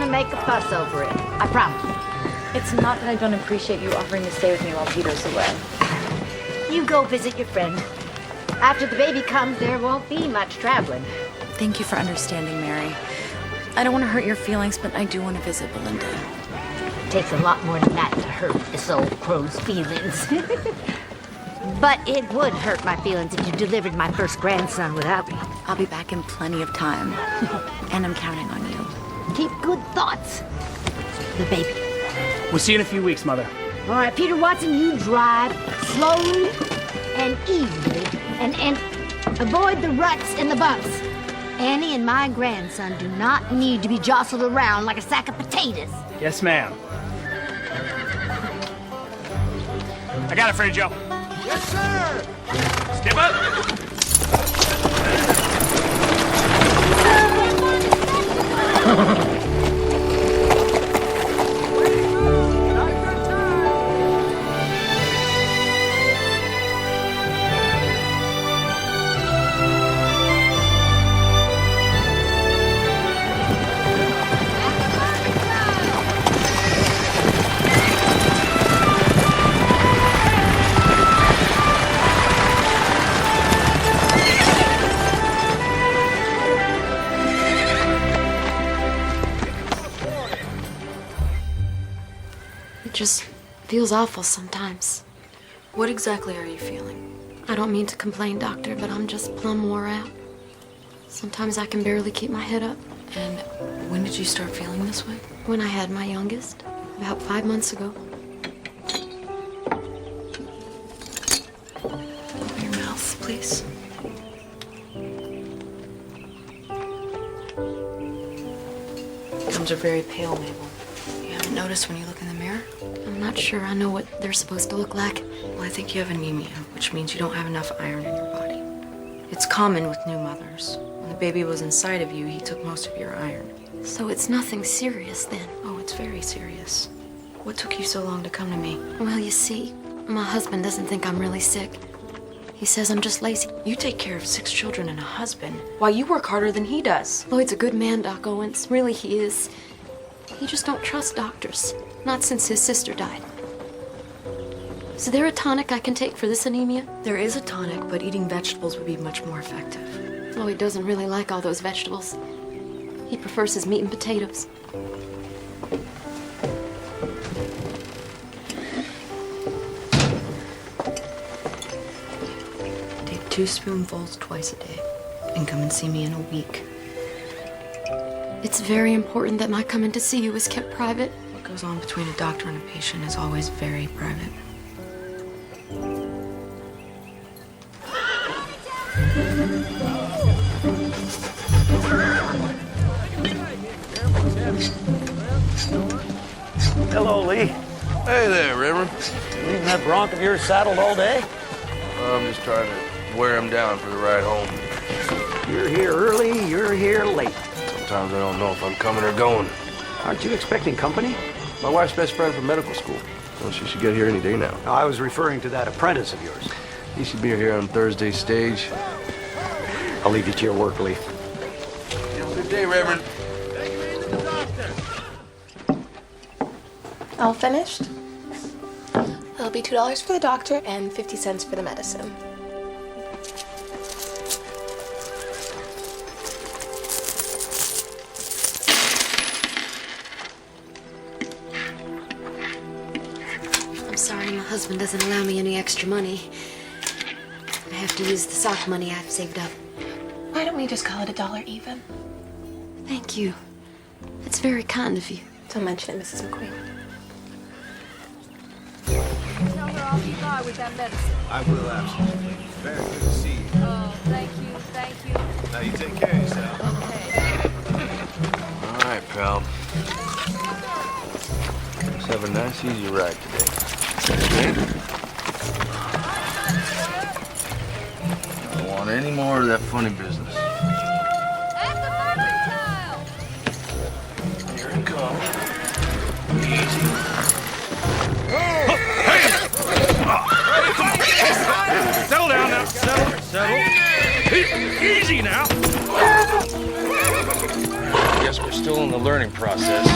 gonna make a fuss over it. I promise. It's not that I don't appreciate you offering to stay with me while Peter's away. You go visit your friend. After the baby comes, there won't be much traveling. Thank you for understanding, Mary. I don't want to hurt your feelings, but I do want to visit Belinda. It takes a lot more than that to hurt this old crow's feelings. But it would hurt my feelings if you delivered my first grandson without me. I'll be back in plenty of time, and I'm counting on you. Keep good thoughts. The baby. We'll see you in a few weeks, Mother. All right, Peter Watson, you drive slowly and easily and avoid the ruts and the bumps. Annie and my grandson do not need to be jostled around like a sack of potatoes. Yes, ma'am. I got it for you, Joe. Yes, sir! Step up! It just feels awful sometimes. What exactly are you feeling? I don't mean to complain, Doctor, but I'm just plumb wore out. Sometimes I can barely keep my head up. And when did you start feeling this way? When I had my youngest, about 5 months ago. Open your mouth, please. Gums are very pale, Mabel. You haven't noticed when you look in the mirror? I'm not sure I know what they're supposed to look like. Well, I think you have anemia, which means you don't have enough iron in your body. It's common with new mothers. When the baby was inside of you, he took most of your iron. So it's nothing serious then. Oh, it's very serious. What took you so long to come to me? Well, you see, my husband doesn't think I'm really sick. He says I'm just lazy. You take care of 6 children and a husband, while you work harder than he does. Lloyd's a good man, Doc Owens. Really, he is. He just don't trust doctors. Not since his sister died. Is there a tonic I can take for this anemia? There is a tonic, but eating vegetables would be much more effective. Lloyd doesn't really like all those vegetables. He prefers his meat and potatoes. Take 2 spoonfuls twice a day, and come and see me in a week. It's very important that my coming to see you is kept private. What goes on between a doctor and a patient is always very private. Hello, Lee. Hey there, Reverend. Leaving that bronc of yours saddled all day? I'm just trying to wear him down for the ride home. You're here early, you're here late. Sometimes I don't know if I'm coming or going. Aren't you expecting company? My wife's best friend from medical school. Well, she should get here any day now. No, I was referring to that apprentice of yours. He should be here on Thursday's stage. I'll leave you to your work, Lee. Good day, Reverend. All finished? That'll be $2 for the doctor and 50 cents for the medicine. I'm sorry, my husband doesn't allow me any extra money. I have to use the sock money I've saved up. Why don't we just call it $1 even? Thank you. It's very kind of you. Don't mention it, Mrs. McQueen. Tell her I'll be by with that medicine. I will, absolutely. Very good to see you. Oh, thank you, thank you. Now you take care of yourself. Okay. All right, pal. Let's have a nice, easy ride today. Okay? I don't want any more of that funny business. At the mercantile! Here it comes. Easy. Settle down now. Settle. Easy now. Yes, us. We're still in the learning process.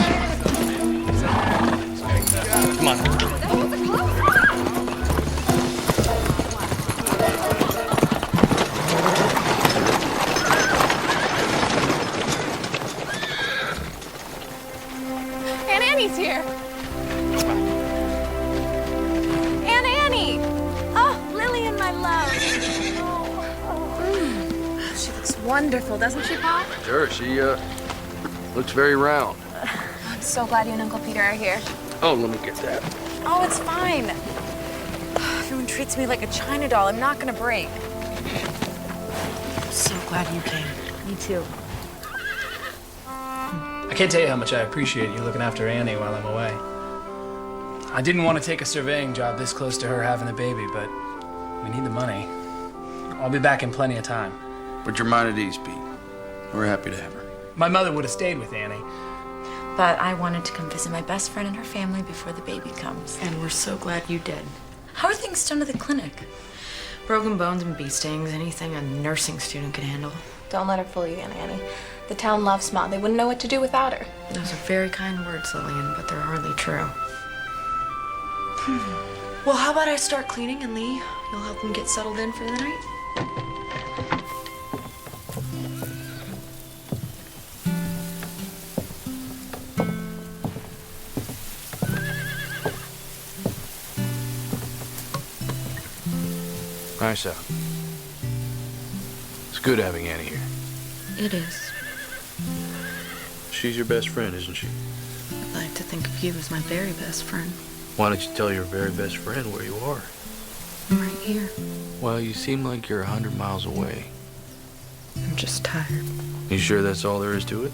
Come on. Aunt Annie's here. Aunt Annie! Oh, Lily and my love. She looks wonderful, doesn't she, Pop? Sure, she looks very round. I'm so glad you and Uncle Peter are here. Oh, let me get that. Oh, it's fine. Everyone treats me like a China doll. I'm not gonna break. So glad you came. Me too. I can't tell you how much I appreciate you looking after Annie while I'm away. I didn't want to take a surveying job this close to her having a baby, but we need the money. I'll be back in plenty of time. Put your mind at ease, Pete. We're happy to have her. My mother would have stayed with Annie. But I wanted to come visit my best friend and her family before the baby comes. And we're so glad you did. How are things done at the clinic? Broken bones and bee stings, anything a nursing student could handle. Don't let her fool you, Aunt Annie. The town loves Ma. They wouldn't know what to do without her. Those are very kind words, Lillian, but they're hardly true. Well, how about I start cleaning and Lee, you'll help them get settled in for the night? Nice out. It's good having Annie here. It is. She's your best friend, isn't she? I'd like to think of you as my very best friend. Why don't you tell your very best friend where you are? I'm right here. Well, you seem like you're 100 miles away. I'm just tired. You sure that's all there is to it?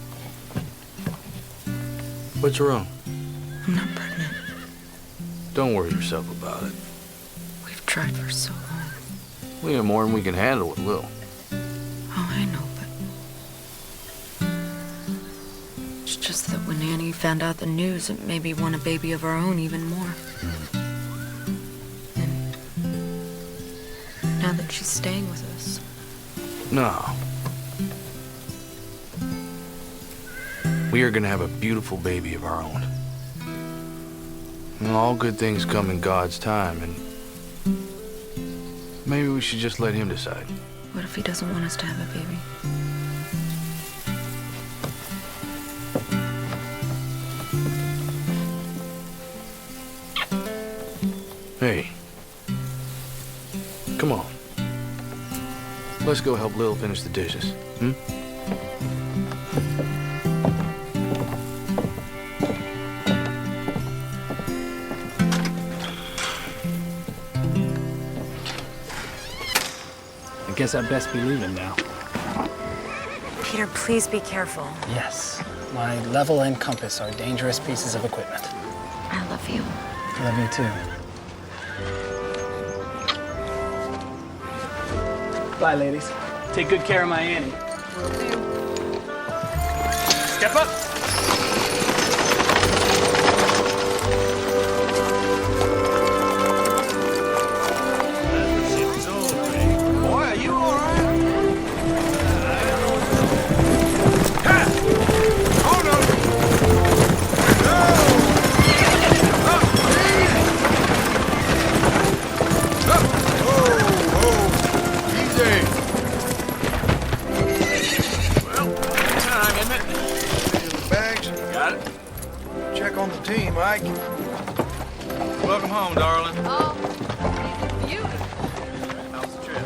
What's wrong? I'm not pregnant. Don't worry yourself about it. We've tried for so long. We have more than we can handle with Lil. Oh, I know, but it's just that when Annie found out the news, it made me want a baby of our own even more. And now that she's staying with us, No. We are gonna have a beautiful baby of our own. And all good things come in God's time, and maybe we should just let him decide. what if he doesn't want us to have a baby? Hey. Come on. Let's go help Lil finish the dishes, hmm? I guess I'd best be leaving now. Peter, please be careful. Yes, my level and compass are dangerous pieces of equipment. I love you. I love you too. Bye, ladies. Take good care of my Annie. Step up. Boy, are you all right? Oh, no. Easy. Well, time, isn't it? The bags. Got it. Check on the team, Ike. Welcome home, darling. Oh, you. How's the trip?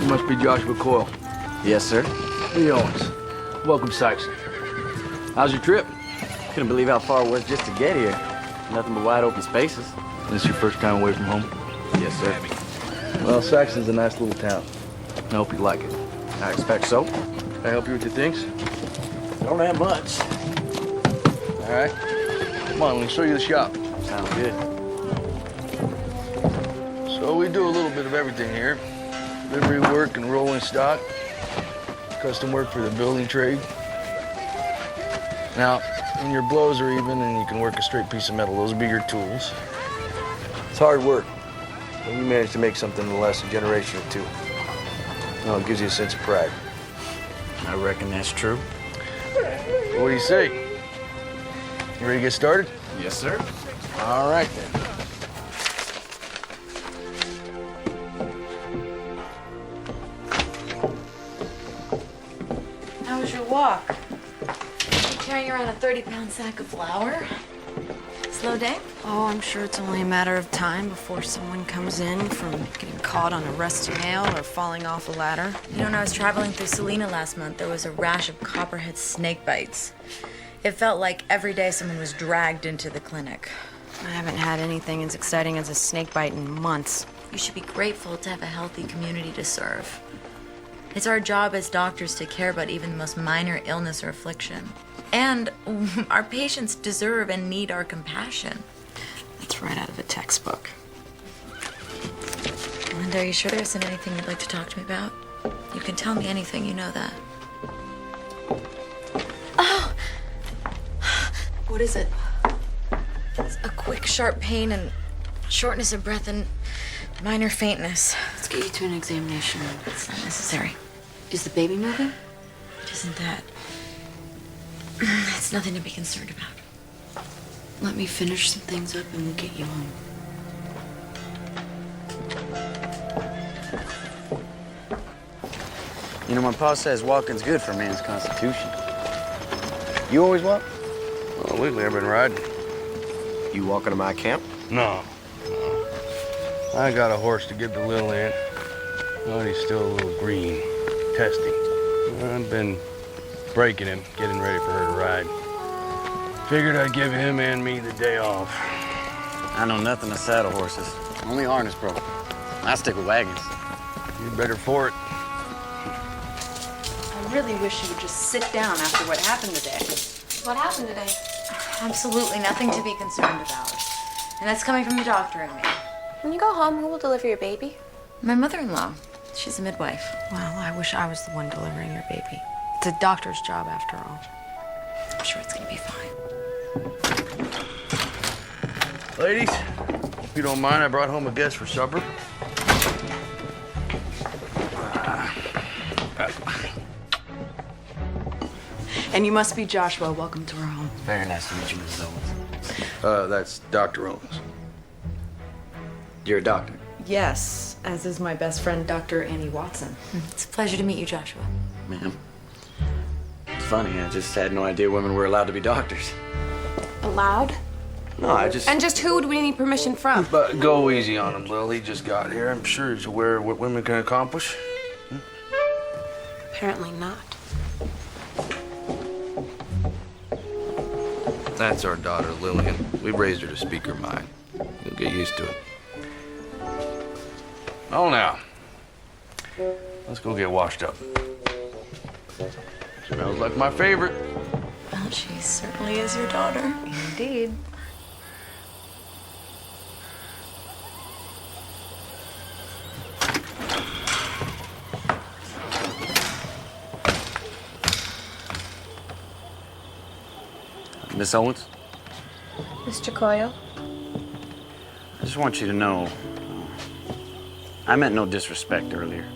You must be Joshua Coyle. Yes, sir. Lee Owens. Welcome, Saxon. How's your trip? Couldn't believe how far it was just to get here. Nothing but wide open spaces. This your first time away from home? Yes, sir. Well, Saxon's a nice little town. I hope you like it. I expect so. Can I help you with your things? Don't have much. All right. Come on, let me show you the shop. Sounds good. So we do a little bit of everything here. Livery work and rolling stock. Custom work for the building trade. Now, when your blows are even and you can work a straight piece of metal, those will be your tools. It's hard work. Well, you managed to make something in less than a generation or two. Well, it gives you a sense of pride. I reckon that's true. What do you say? You ready to get started? Yes, sir. All right, then. How was your walk? You carrying around a 30-pound sack of flour? Slow day? Oh, I'm sure it's only a matter of time before someone comes in from getting caught on a rusty nail or falling off a ladder. You know, when I was traveling through Salina last month, there was a rash of copperhead snake bites. It felt like every day someone was dragged into the clinic. I haven't had anything as exciting as a snake bite in months. You should be grateful to have a healthy community to serve. It's our job as doctors to care about even the most minor illness or affliction. And our patients deserve and need our compassion. That's right out of a textbook. Linda, are you sure there isn't anything you'd like to talk to me about? You can tell me anything, you know that. Oh! What is it? It's a quick, sharp pain and shortness of breath and minor faintness. Let's get you to an examination. It's not necessary. Is the baby moving? It isn't that. It's nothing to be concerned about. Let me finish some things up and we'll get you home. You know, my pa says walking's good for a man's constitution. You always walk? Well, lately I've been riding. You walking to my camp? No. I got a horse to give to Lil Aunt. But he's still a little green, testy. I've been breaking him, getting ready for her to ride. Figured I'd give him and me the day off. I know nothing of saddle horses. Only harness broke. I stick with wagons. You're better for it. I really wish you would just sit down after what happened today. What happened today? Absolutely nothing to be concerned about. And that's coming from the doctor and me. When you go home, who will deliver your baby? My mother-in-law. She's a midwife. Well, I wish I was the one delivering your baby. It's a doctor's job after all. I'm sure it's gonna be fine. Ladies, if you don't mind, I brought home a guest for supper. And you must be Joshua. Welcome to our home. Very nice to meet you, Mrs. Owens. That's Dr. Owens. You're a doctor? Yes, as is my best friend, Dr. Annie Watson. It's a pleasure to meet you, Joshua. Ma'am. It's funny, I just had no idea women were allowed to be doctors. Allowed? No, I just... And just who would we need permission from? But go easy on him, Lil. He just got here. I'm sure he's aware of what women can accomplish. Apparently not. That's our daughter, Lillian. We raised her to speak her mind. You'll get used to it. Oh, now. Let's go get washed up. Smells like my favorite. Well, she certainly is your daughter. Indeed. Miss Owens? Mr. Coyle? I just want you to know, I meant no disrespect earlier.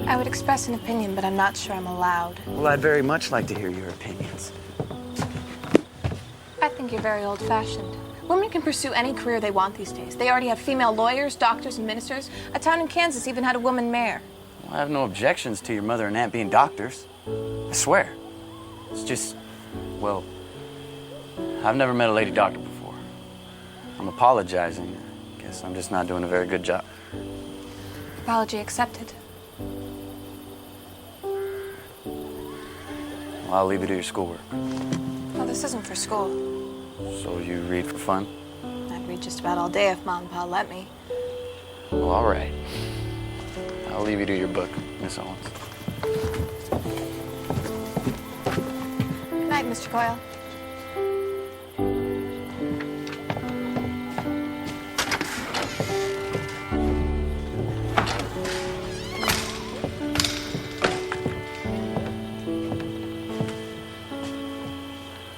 I would express an opinion, but I'm not sure I'm allowed. Well, I'd very much like to hear your opinions. I think you're very old-fashioned. Women can pursue any career they want these days. They already have female lawyers, doctors, and ministers. A town in Kansas even had a woman mayor. Well, I have no objections to your mother and aunt being doctors. I swear. It's just, well, I've never met a lady doctor before. I'm apologizing. I guess I'm just not doing a very good job. Apology accepted. Well, I'll leave you to your schoolwork. Well, this isn't for school. So you read for fun? I'd read just about all day if Mom and Pa let me. Well, all right. I'll leave you to your book, Miss Owens. Good night, Mr. Coyle.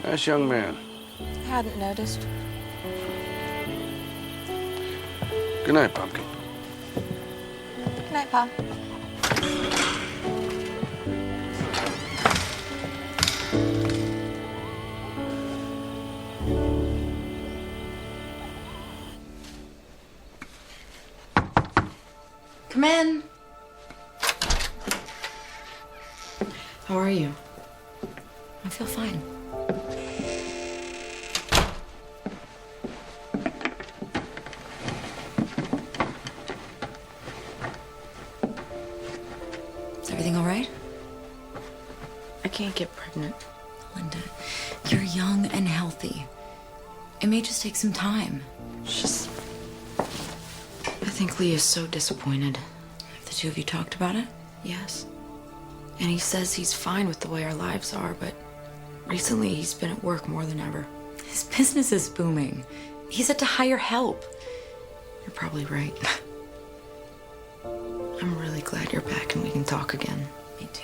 Nice young man. I hadn't noticed. Good night, Pumpkin. Good night, Pa. Come in. How are you? I feel fine. Is everything all right? I can't get pregnant. Linda, you're young and healthy. It may just take some time. It's just... I think Lee is so disappointed. Have the two of you talked about it? Yes. And he says he's fine with the way our lives are, but recently he's been at work more than ever. His business is booming. He's had to hire help. You're probably right. I'm really glad you're back and we can talk again. Me too.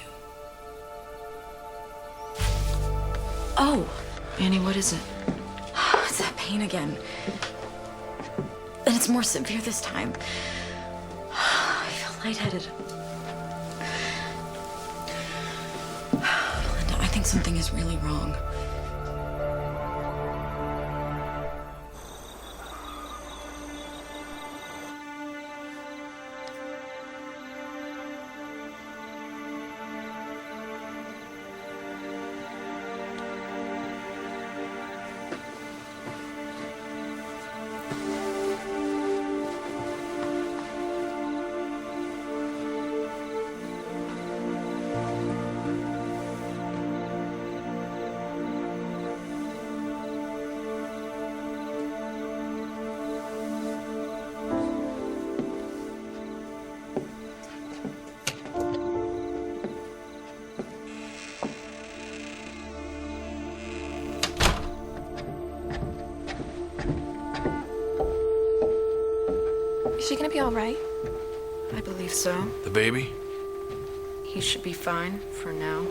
Oh, Annie, what is it? It's that pain again. And it's more severe this time. I feel lightheaded. Linda, I think something is really wrong. Is she gonna be all right? I believe so. The baby? He should be fine for now.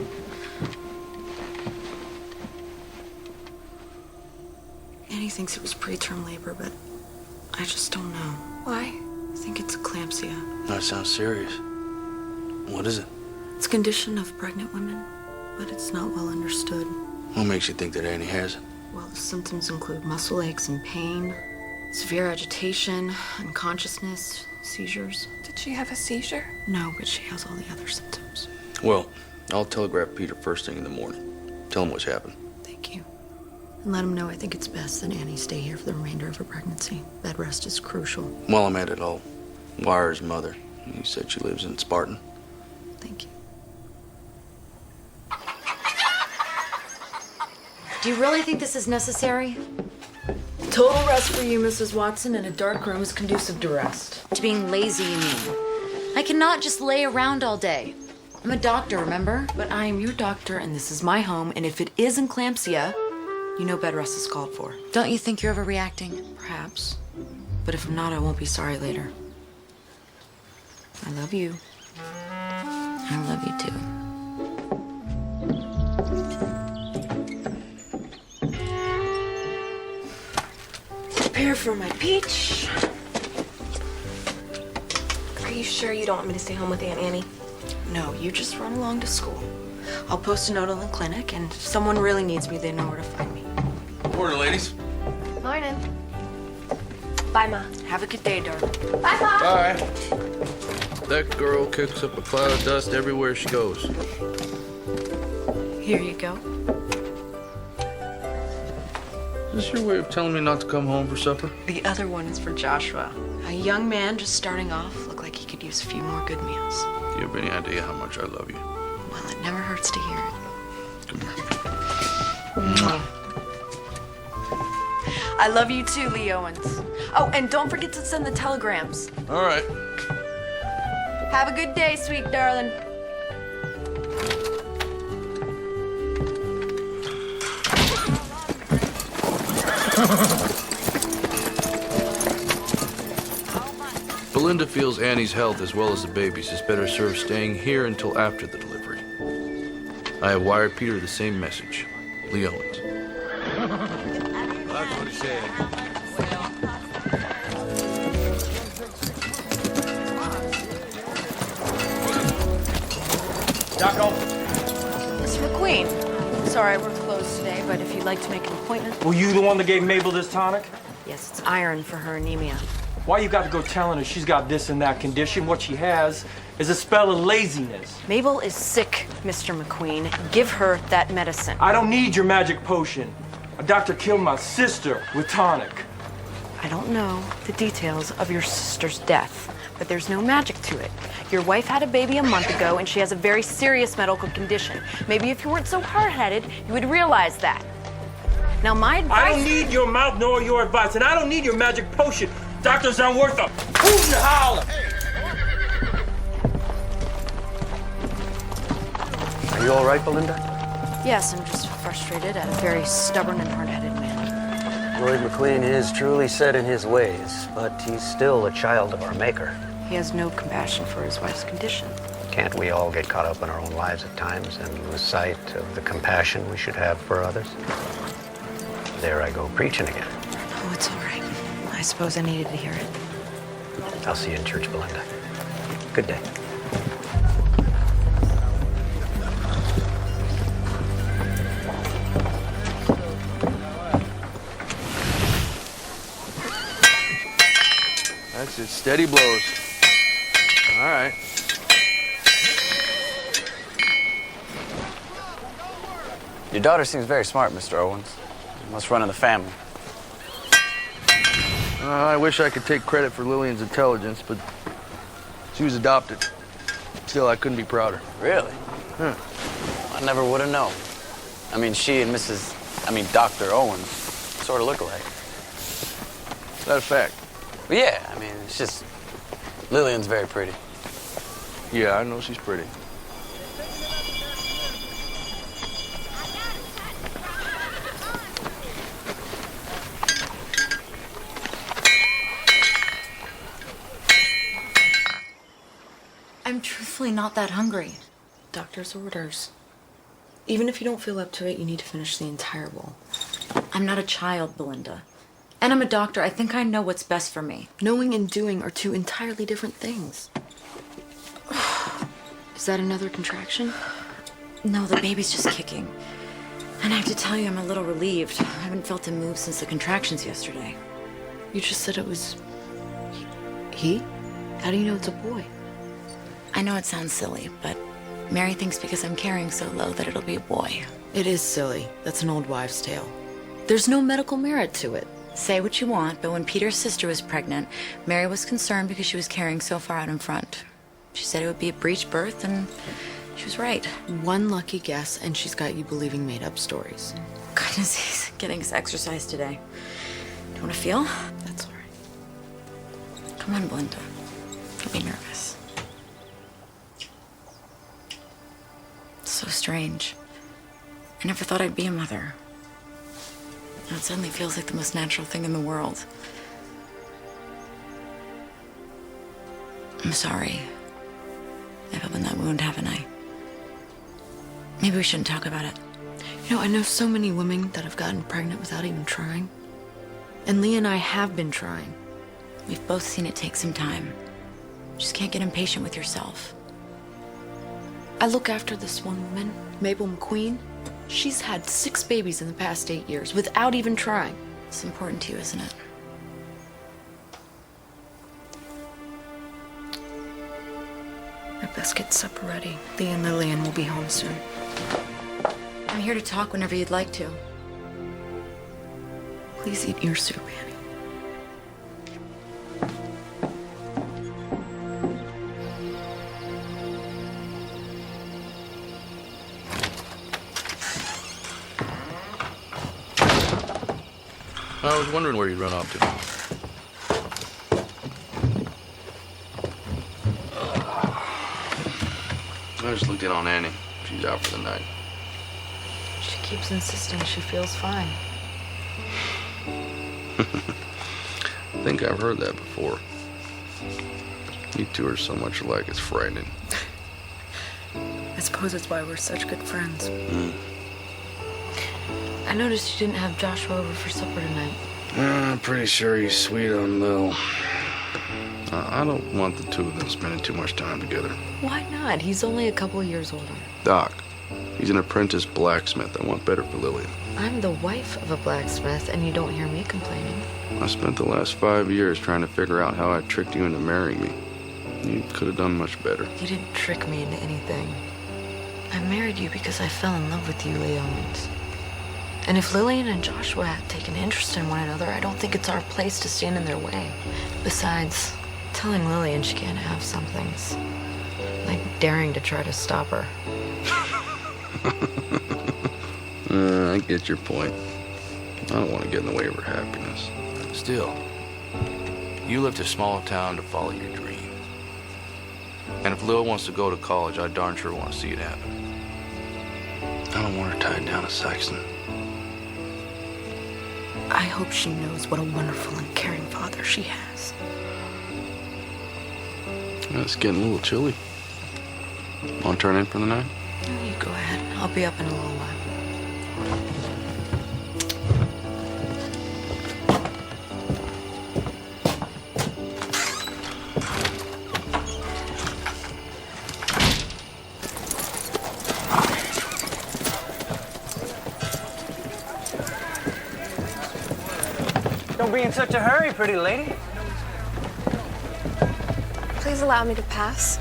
Annie thinks it was preterm labor, but I just don't know. Why? I think it's eclampsia. That sounds serious. What is it? It's a condition of pregnant women, but it's not well understood. What makes you think that Annie has it? Well, the symptoms include muscle aches and pain, severe agitation, unconsciousness, seizures. Did she have a seizure? No, but she has all the other symptoms. Well, I'll telegraph Peter first thing in the morning. Tell him what's happened. Thank you. And let him know I think it's best that Annie stay here for the remainder of her pregnancy. Bed rest is crucial. While I'm at it, I'll wire his mother. He said she lives in Spartan. Thank you. Do you really think this is necessary? Total rest for you, Mrs. Watson, and a dark room is conducive to rest. To being lazy, you mean? I cannot just lay around all day. I'm a doctor, remember? But I am your doctor, and this is my home, and if it is eclampsia, you know bed rest is called for. Don't you think you're overreacting? Perhaps. But if not, I won't be sorry later. I love you. I love you too. Prepare for my peach. Are you sure you don't want me to stay home with Aunt Annie? No, you just run along to school. I'll post a note on the clinic, and if someone really needs me, they know where to find me. Morning, ladies. Morning. Bye, Ma. Have a good day, darling. Bye, Pa. Bye. That girl kicks up a cloud of dust everywhere she goes. Here you go. Is this your way of telling me not to come home for supper? The other one is for Joshua. A young man just starting off, looked like he could use a few more good meals. Do you have any idea how much I love you? Well, it never hurts to hear it. Come here. Mwah. I love you too, Lee Owens. Oh, and don't forget to send the telegrams. All right. Have a good day, sweet darling. Belinda feels Annie's health as well as the baby's is better served staying here until after the delivery. I have wired Peter the same message. Lee Owens. That's what he said. sorry, we're closed today, but if you'd like to make an appointment. Were you the one that gave Mabel this tonic? Yes, it's iron for her anemia. Why you got to go telling her she's got this and that condition? What she has is a spell of laziness. Mabel is sick, Mr. McQueen. Give her that medicine. I don't need your magic potion. A doctor killed my sister with tonic. I don't know the details of your sister's death, but there's no magic to it. Your wife had a baby a month ago, and she has a very serious medical condition. Maybe if you weren't so hard-headed, you would realize that. Now, my advice... I don't need your mouth nor your advice, and I don't need your magic potion. Doctors aren't worth a hoot and holler. Are you all right, Belinda? Yes, I'm just frustrated at a very stubborn and hard-headed man. Lloyd McQueen is truly set in his ways, but he's still a child of our Maker. He has no compassion for his wife's condition. Can't we all get caught up in our own lives at times and lose sight of the compassion we should have for others? There I go preaching again. Oh, it's all right. I suppose I needed to hear it. I'll see you in church, Belinda. Good day. That's it. Steady blows. All right. Your daughter seems very smart, Mr. Owens. Must run in the family. I wish I could take credit for Lillian's intelligence, but she was adopted. Still, I couldn't be prouder. Really? Huh. I never would have known. I mean, she and Dr. Owens sort of look alike. Is that a fact? But yeah, I mean, it's just, Lillian's very pretty. Yeah, I know she's pretty. I'm truthfully not that hungry. Doctor's orders. Even if you don't feel up to it, you need to finish the entire bowl. I'm not a child, Belinda. And I'm a doctor. I think I know what's best for me. Knowing and doing are two entirely different things. Is that another contraction? No, the baby's just kicking. And I have to tell you, I'm a little relieved. I haven't felt him move since the contractions yesterday. You just said it was... he? How do you know it's a boy? I know it sounds silly, but Mary thinks because I'm carrying so low that it'll be a boy. It is silly. That's an old wives' tale. There's no medical merit to it. Say what you want, but when Peter's sister was pregnant, Mary was concerned because she was carrying so far out in front. She said it would be a breech birth, and she was right. One lucky guess, and she's got you believing made-up stories. Goodness, he's getting his exercise today. Do you want to feel? That's all right. Come on, Belinda. Don't be nervous. It's so strange. I never thought I'd be a mother. Now it suddenly feels like the most natural thing in the world. I'm sorry. I've opened that wound, haven't I? Maybe we shouldn't talk about it. You know, I know so many women that have gotten pregnant without even trying. And Lee and I have been trying. We've both seen it take some time. Just can't get impatient with yourself. I look after this one woman, Mabel McQueen. She's had 6 babies in the past 8 years without even trying. It's important to you, isn't it? I best get supper ready. Lee and Lillian will be home soon. I'm here to talk whenever you'd like to. Please eat your soup, Annie. I was wondering where you'd run off to. I just looked in on Annie. She's out for the night. She keeps insisting she feels fine. I think I've heard that before. You two are so much alike, it's frightening. I suppose it's why we're such good friends. Mm. I noticed you didn't have Joshua over for supper tonight. I'm pretty sure he's sweet on Lil. I don't want the two of them spending too much time together. Why not? He's only a couple years older. Doc, He's an apprentice blacksmith. I want better for Lillian. I'm the wife of a blacksmith, and you don't hear me complaining. I spent the last 5 years trying to figure out how I tricked you into marrying me. You could have done much better. You didn't trick me into anything. I married you because I fell in love with you, Leons. And if Lillian and Joshua have taken interest in one another, I don't think it's our place to stand in their way. Besides, telling Lillian she can't have some things, like daring to try to stop her. I get your point. I don't want to get in the way of her happiness. Still, you left a small town to follow your dream. And if Lil wants to go to college, I darn sure want to see it happen. I don't want her tied down to Saxon. I hope she knows what a wonderful and caring father she has. It's getting a little chilly. Want to turn in for the night? You go ahead. I'll be up in a little while. Don't be in such a hurry, pretty lady. Please allow me to pass.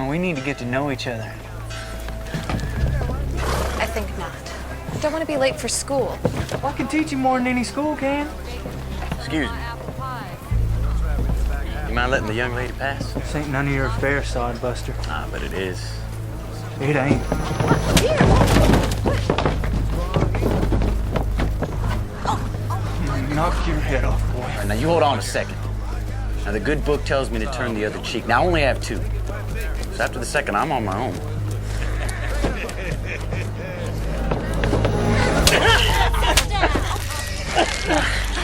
We need to get to know each other. I think not. I don't want to be late for school. Well, I can teach you more than any school can. Excuse me. You mind letting the young lady pass? This ain't none of your affair, sodbuster. Ah, but it is. It ain't. Knock your head off, boy. All right, now you hold on a second. Now the good book tells me to turn the other cheek. Now I only have 2. So after the second, I'm on my own.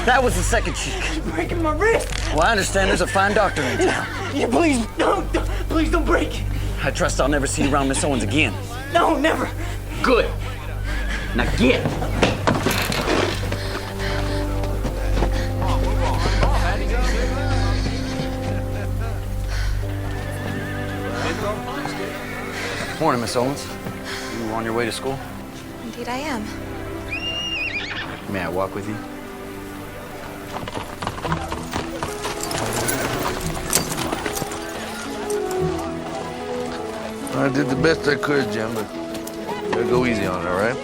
That was the second cheek. You're breaking my wrist. Well, I understand there's a fine doctor in town. Yeah, please don't break it. I trust I'll never see you around Miss Owens again. No, never. Good. Now get. Morning, Miss Owens. You on your way to school? Indeed I am. May I walk with you? I did the best I could, Jim, but you gotta go easy on it, all right?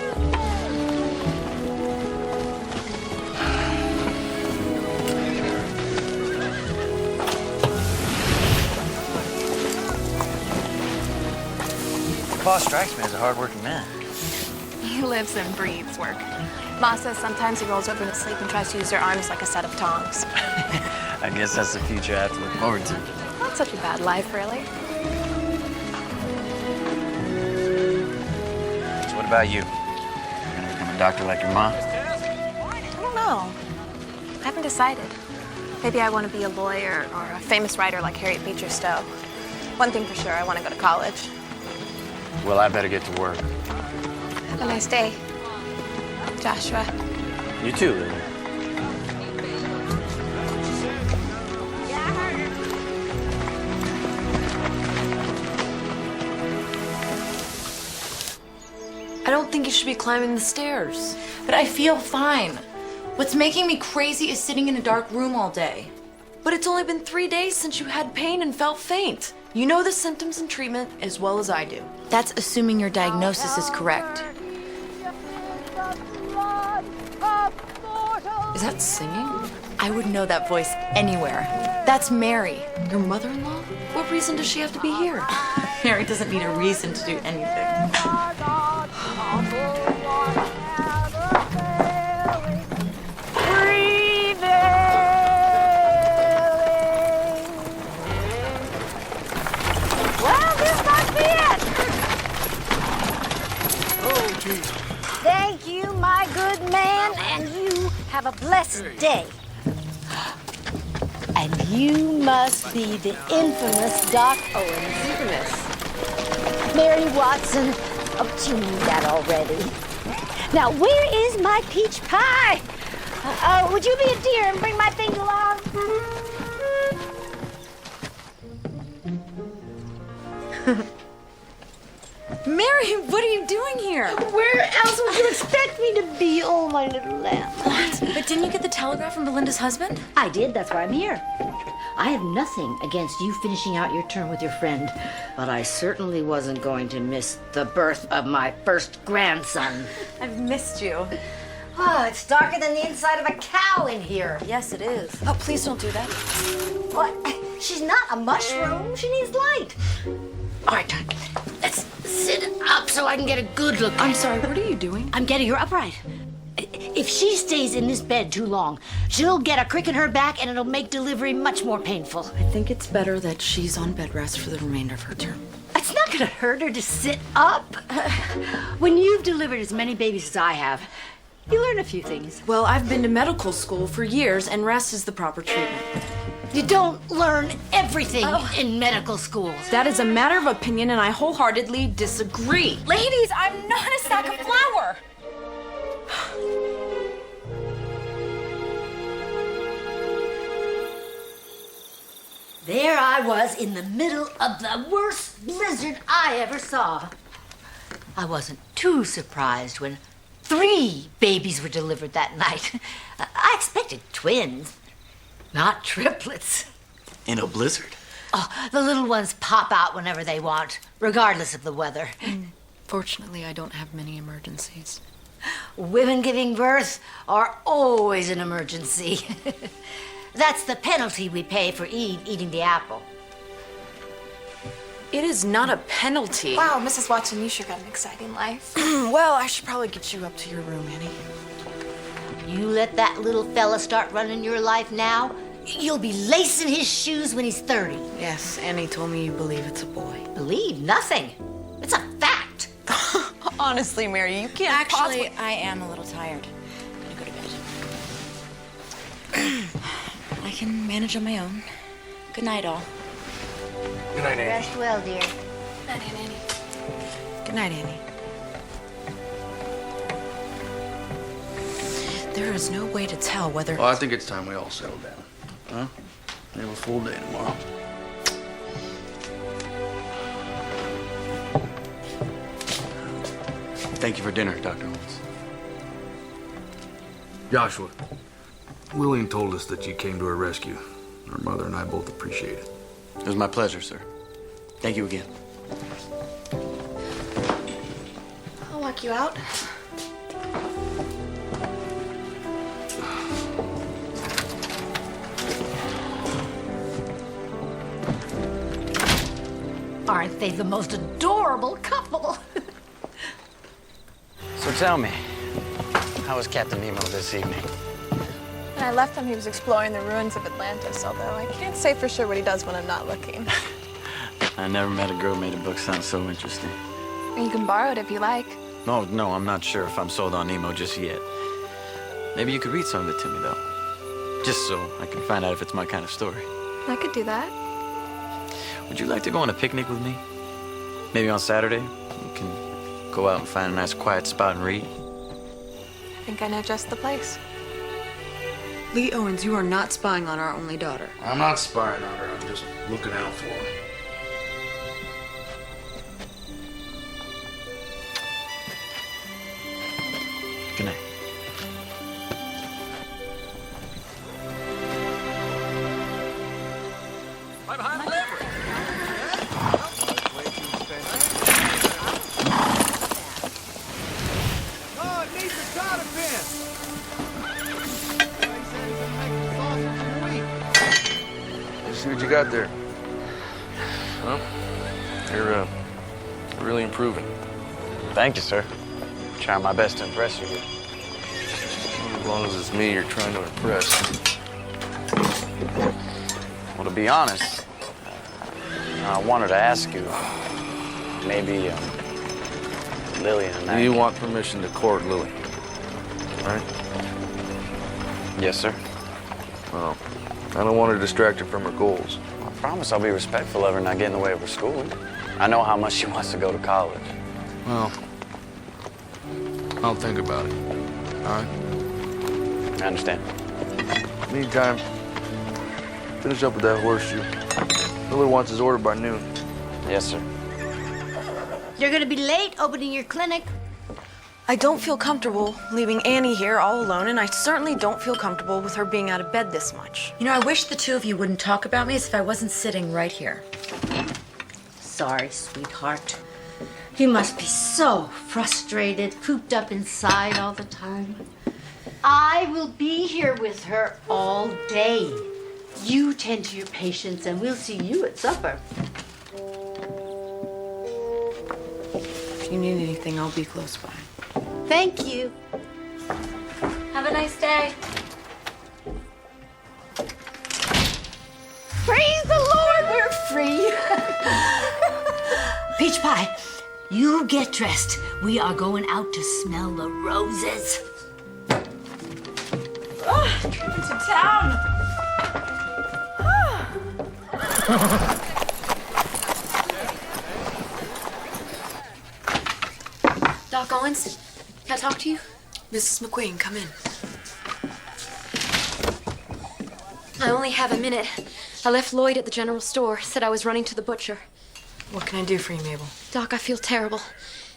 Pa strikes me as a hard-working man. He lives and breathes work. Ma says sometimes he rolls over in his sleep and tries to use her arms like a set of tongs. I guess that's the future I have to look forward to. Not such a bad life, really. So what about you? You gonna become a doctor like your mom? I don't know. I haven't decided. Maybe I want to be a lawyer or a famous writer like Harriet Beecher Stowe. One thing for sure, I want to go to college. Well, I better get to work. Have a nice day, Joshua. You too, Lily. I don't think you should be climbing the stairs. But I feel fine. What's making me crazy is sitting in a dark room all day. But it's only been 3 days since you had pain and felt faint. You know the symptoms and treatment as well as I do. That's assuming your diagnosis is correct. Is that singing? I would know that voice anywhere. That's Mary. Your mother-in-law? What reason does she have to be here? Mary doesn't need a reason to do anything. Well, this must be it. Oh, geez. Thank you, my good man, and you have a blessed day. And you must be the infamous Doc Owens. Infamous. Mary Watson. Oh, you knew that already. Now, where is my peach pie? Would you be a dear and bring my things along? Mary! Mary, what are you doing here? Where else would you expect me to be? Oh, my little lamb. What? But didn't you get the telegram from Belinda's husband? I did. That's why I'm here. I have nothing against you finishing out your term with your friend, but I certainly wasn't going to miss the birth of my first grandson. I've missed you. Oh, it's darker than the inside of a cow in here. Yes, it is. Oh, please don't do that. What? She's not a mushroom. She needs light. All right, let's sit up so I can get a good look. I'm sorry, what are you doing? I'm getting her upright. If she stays in this bed too long, she'll get a crick in her back and it'll make delivery much more painful. I think it's better that she's on bed rest for the remainder of her term. It's not gonna hurt her to sit up. When you've delivered as many babies as I have, you learn a few things. Well, I've been to medical school for years, and rest is the proper treatment. You don't learn everything in medical schools. That is a matter of opinion, and I wholeheartedly disagree. Ladies, I'm not a sack of flour. There I was in the middle of the worst blizzard I ever saw. I wasn't too surprised when 3 babies were delivered that night. I expected twins, not triplets. In a blizzard? Oh, the little ones pop out whenever they want, regardless of the weather. Fortunately, I don't have many emergencies. Women giving birth are always an emergency. That's the penalty we pay for Eve eating the apple. It is not a penalty. Wow, Mrs. Watson, you sure got an exciting life. Well, I should probably get you up to your room, Annie. You let that little fella start running your life now, you'll be lacing his shoes when he's 30. Yes, Annie told me you believe it's a boy. Believe nothing. It's a fact. Honestly, Mary, you can't Actually, possibly... I am a little tired. I'm gonna go to bed. I can manage on my own. Good night, all. Good night, Annie. Rest well, dear. Good night, Annie. Good night, Annie. There is no way to tell whether... Well, I think it's time we all settle down. Huh? We have a full day tomorrow. Thank you for dinner, Dr. Holmes. Joshua, Lillian told us that you came to her rescue. Her mother and I both appreciate it. It was my pleasure, sir. Thank you again. I'll walk you out. Aren't they the most adorable couple? So tell me, how was Captain Nemo this evening? When I left him, he was exploring the ruins of Atlantis, although I can't say for sure what he does when I'm not looking. I never met a girl who made a book sound so interesting. You can borrow it if you like. No, I'm not sure if I'm sold on Nemo just yet. Maybe you could read some of it to me, though. Just so I can find out if it's my kind of story. I could do that. Would you like to go on a picnic with me? Maybe on Saturday? We can go out and find a nice quiet spot and read. I think I know just the place. Lee Owens, you are not spying on our only daughter. I'm not spying on her. I'm just looking out for her. Good night. See what you got there. Well, you're really improving. Thank you, sir. Trying my best to impress you here. As long as it's me you're trying to impress. Well, to be honest, I wanted to ask you, maybe Lillian and I... You want permission to court Lily, right? Yes, sir. Well, I don't want to distract her from her goals. I promise I'll be respectful of her and not get in the way of her schooling. I know how much she wants to go to college. Well, I'll think about it. All right? I understand. Meantime, finish up with that horseshoe. Miller wants his order by noon. Yes, sir. You're gonna be late opening your clinic. I don't feel comfortable leaving Annie here all alone, and I certainly don't feel comfortable with her being out of bed this much. You know, I wish the two of you wouldn't talk about me as if I wasn't sitting right here. Sorry, sweetheart. You must be so frustrated, cooped up inside all the time. I will be here with her all day. You tend to your patients, and we'll see you at supper. If you need anything, I'll be close by. Thank you. Have a nice day. Praise the Lord, we're free. Peach pie, you get dressed. We are going out to smell the roses. Coming to town. Doc Owens, can I talk to you? Mrs. McQueen, come in. I only have a minute. I left Lloyd at the general store, said I was running to the butcher. What can I do for you, Mabel? Doc, I feel terrible.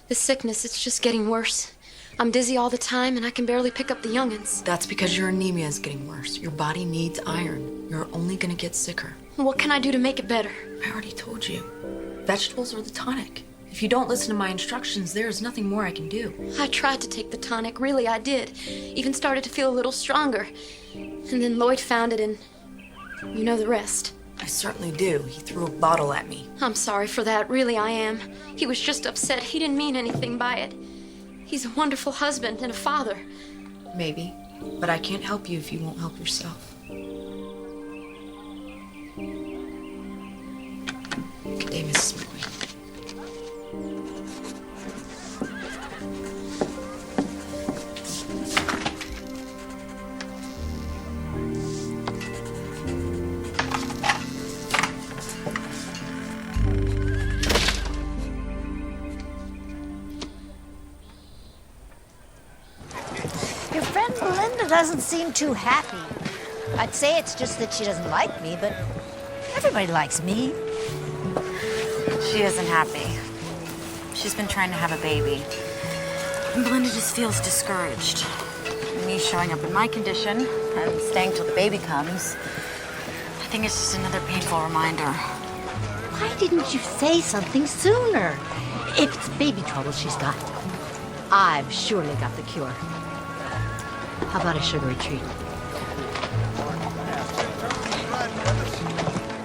This sickness, it's just getting worse. I'm dizzy all the time, and I can barely pick up the young'uns. That's because your anemia is getting worse. Your body needs iron. You're only gonna get sicker. What can I do to make it better? I already told you. Vegetables are the tonic. If you don't listen to my instructions, there is nothing more I can do. I tried to take the tonic, really I did. Even started to feel a little stronger. And then Lloyd found it, and you know the rest. I certainly do. He threw a bottle at me. I'm sorry for that, really I am. He was just upset. He didn't mean anything by it. He's a wonderful husband and a father. Maybe, but I can't help you if you won't help yourself. Good day, Mrs. McQueen. Your friend Belinda doesn't seem too happy. I'd say it's just that she doesn't like me, but everybody likes me. She isn't happy. She's been trying to have a baby. And Belinda just feels discouraged. Me showing up in my condition and staying till the baby comes, I think it's just another painful reminder. Why didn't you say something sooner? If it's baby trouble she's got, I've surely got the cure. How about a sugary treat?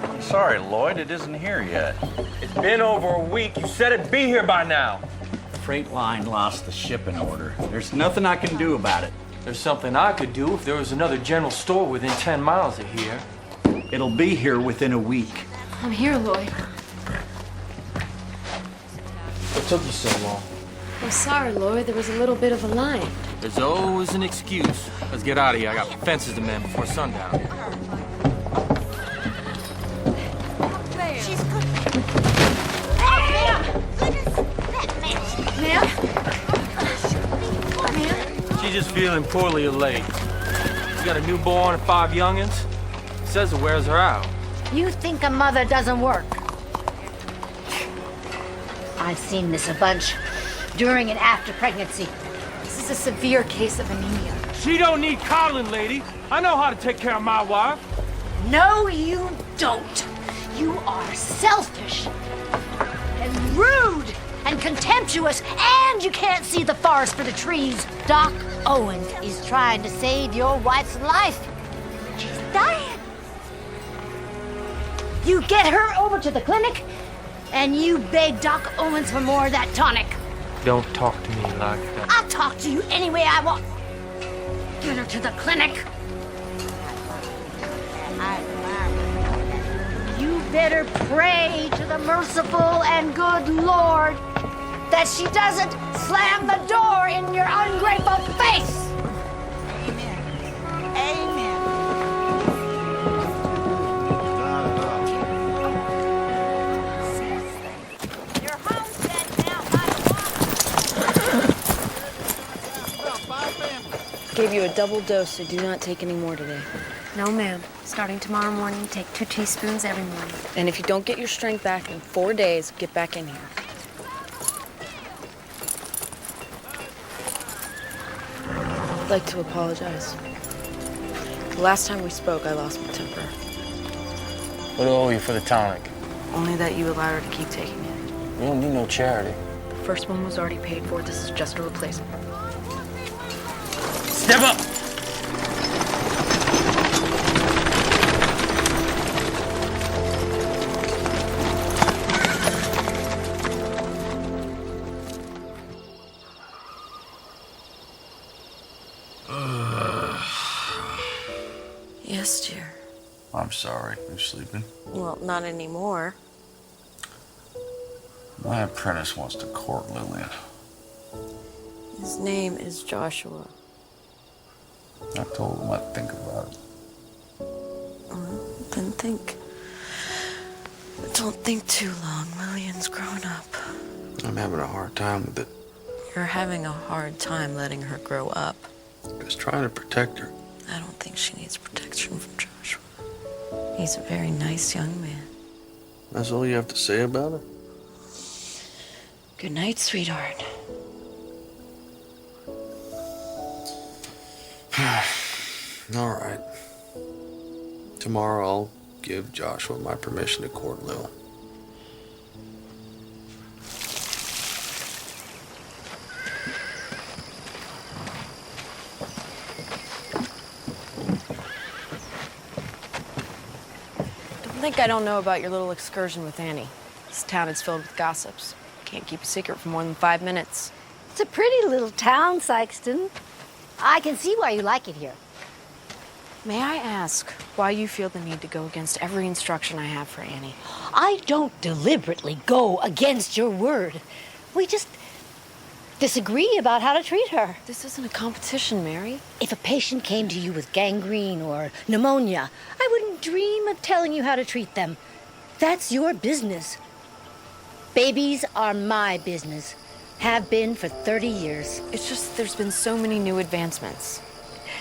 I'm sorry, Lloyd, it isn't here yet. It's been over a week. You said it'd be here by now. The freight line lost the shipping order. There's nothing I can do about it. There's something I could do if there was another general store within 10 miles of here. It'll be here within a week. I'm here, Lloyd. What took you so long? I'm sorry, Lloyd. There was a little bit of a line. There's always an excuse. Let's get out of here. I got fences to mend before sundown. She's cooking. Ma'am! Ma'am? She's just feeling poorly or late. She's got a newborn and 5 youngins. Says it wears her out. You think a mother doesn't work? I've seen this a bunch during and after pregnancy. This is a severe case of anemia. She don't need coddling, lady. I know how to take care of my wife. No, you don't. You are selfish and rude and contemptuous, and you can't see the forest for the trees. Doc Owens is trying to save your wife's life. She's dying. You get her over to the clinic, and you beg Doc Owens for more of that tonic. Don't talk to me like that. I'll talk to you any way I want. Get her to the clinic. You better pray to the merciful and good Lord that she doesn't slam the door in your ungrateful face. Amen. Amen. You're home dead now. Gave you a double dose, so do not take any more today. No, ma'am. Starting tomorrow morning, take 2 teaspoons every morning. And if you don't get your strength back in 4 days, get back in here. I'd like to apologize. The last time we spoke, I lost my temper. What do I owe you for the tonic? Only that you allowed her to keep taking it. You don't need no charity. The first one was already paid for. This is just a replacement. Step up! Yes, dear. I'm sorry. You sleeping? Well, not anymore. My apprentice wants to court Lillian. His name is Joshua. I told him I'd think about it. Then think. But don't think too long. Lillian's grown up. I'm having a hard time with it. You're having a hard time letting her grow up. Just trying to protect her. I don't think she needs protection from Joshua. He's a very nice young man. That's all you have to say about her? Good night, sweetheart. All right. Tomorrow I'll give Joshua my permission to court Lil. Don't think I don't know about your little excursion with Annie. This town is filled with gossips. Can't keep a secret for more than 5 minutes. It's a pretty little town, Sykeston. I can see why you like it here. May I ask why you feel the need to go against every instruction I have for Annie? I don't deliberately go against your word. We just disagree about how to treat her. This isn't a competition, Mary. If a patient came to you with gangrene or pneumonia, I wouldn't dream of telling you how to treat them. That's your business. Babies are my business. Have been for 30 years. It's just there's been so many new advancements.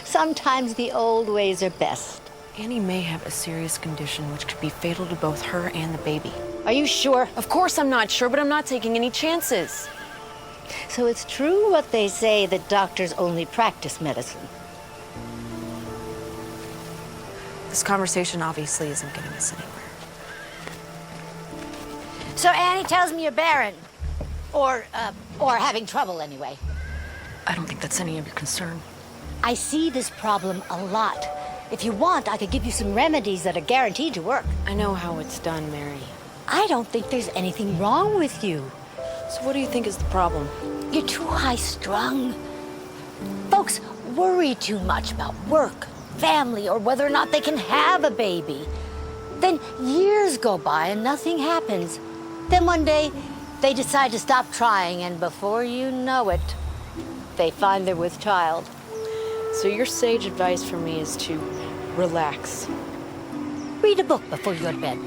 Sometimes the old ways are best. Annie may have a serious condition which could be fatal to both her and the baby. Are you sure? Of course I'm not sure, but I'm not taking any chances. So it's true what they say that doctors only practice medicine. This conversation obviously isn't getting us anywhere. So Annie tells me you're barren. Or having trouble anyway. I don't think that's any of your concern. I see this problem a lot. If you want, I could give you some remedies that are guaranteed to work. I know how it's done, Mary. I don't think there's anything wrong with you. So what do you think is the problem? You're too high-strung. Folks worry too much about work, family, or whether or not they can have a baby. Then years go by and nothing happens. Then one day, they decide to stop trying, and before you know it, they find they're with child. So your sage advice for me is to relax. Read a book before you go to bed.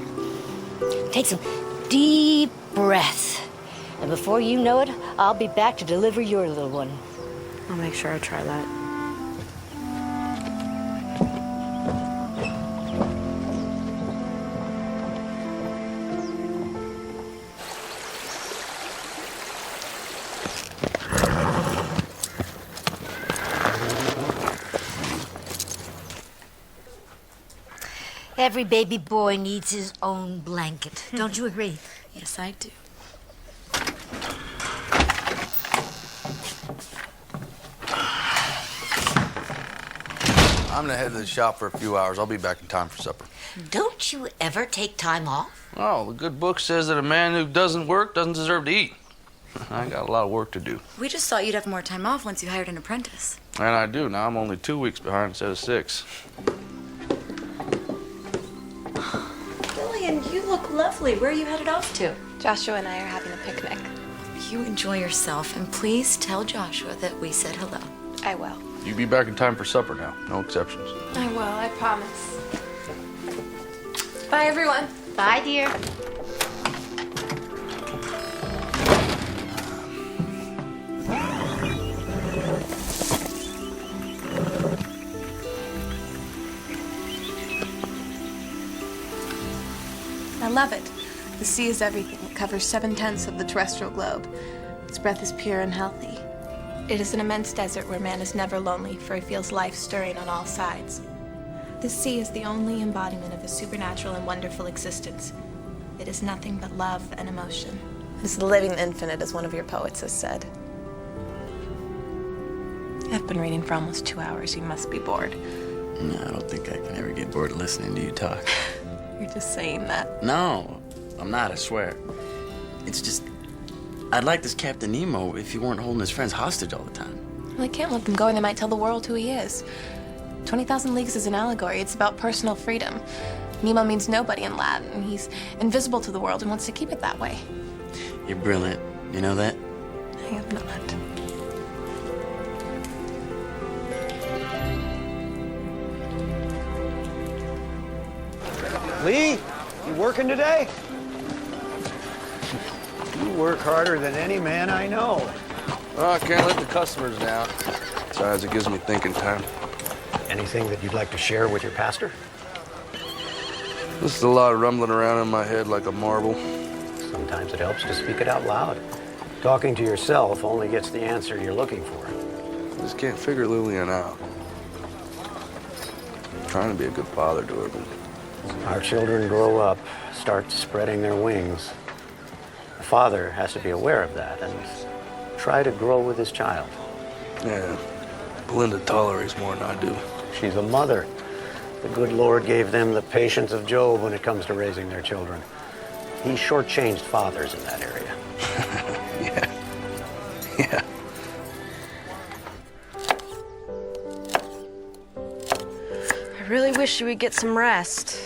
Take some deep breaths. And before you know it, I'll be back to deliver your little one. I'll make sure I try that. Every baby boy needs his own blanket. Don't you agree? Yes, I do. I'm gonna head to the shop for a few hours. I'll be back in time for supper. Don't you ever take time off? Oh, the good book says that a man who doesn't work doesn't deserve to eat. I got a lot of work to do. We just thought you'd have more time off once you hired an apprentice. And I do. Now I'm only 2 weeks behind instead of 6. Lillian, you look lovely. Where are you headed off to? Joshua and I are having a picnic. You enjoy yourself, and please tell Joshua that we said hello. I will. You be back in time for supper now. No exceptions. I will, I promise. Bye, everyone. Bye, dear. I love it. The sea is everything. It covers 7/10 of the terrestrial globe. Its breath is pure and healthy. It is an immense desert where man is never lonely, for he feels life stirring on all sides. The sea is the only embodiment of a supernatural and wonderful existence. It is nothing but love and emotion. It is the living infinite, as one of your poets has said. I've been reading for almost 2 hours. You must be bored. No, I don't think I can ever get bored listening to you talk. You're just saying that. No, I'm not, I swear. It's just, I'd like this Captain Nemo if he weren't holding his friends hostage all the time. Well, I can't let them go, and they might tell the world who he is. 20,000 Leagues is an allegory. It's about personal freedom. Nemo means nobody in Latin. He's invisible to the world and wants to keep it that way. You're brilliant. You know that? I am not. Lee, you working today? You work harder than any man I know. Oh, I can't let the customers down. Besides, it gives me thinking time. Anything that you'd like to share with your pastor? This is a lot of rumbling around in my head like a marble. Sometimes it helps to speak it out loud. Talking to yourself only gets the answer you're looking for. I just can't figure Lillian out. I'm trying to be a good father to her, but... Our children grow up, start spreading their wings. A father has to be aware of that and try to grow with his child. Yeah, Belinda tolerates more than I do. She's a mother. The good Lord gave them the patience of Job when it comes to raising their children. He shortchanged fathers in that area. Yeah. I really wish you would get some rest.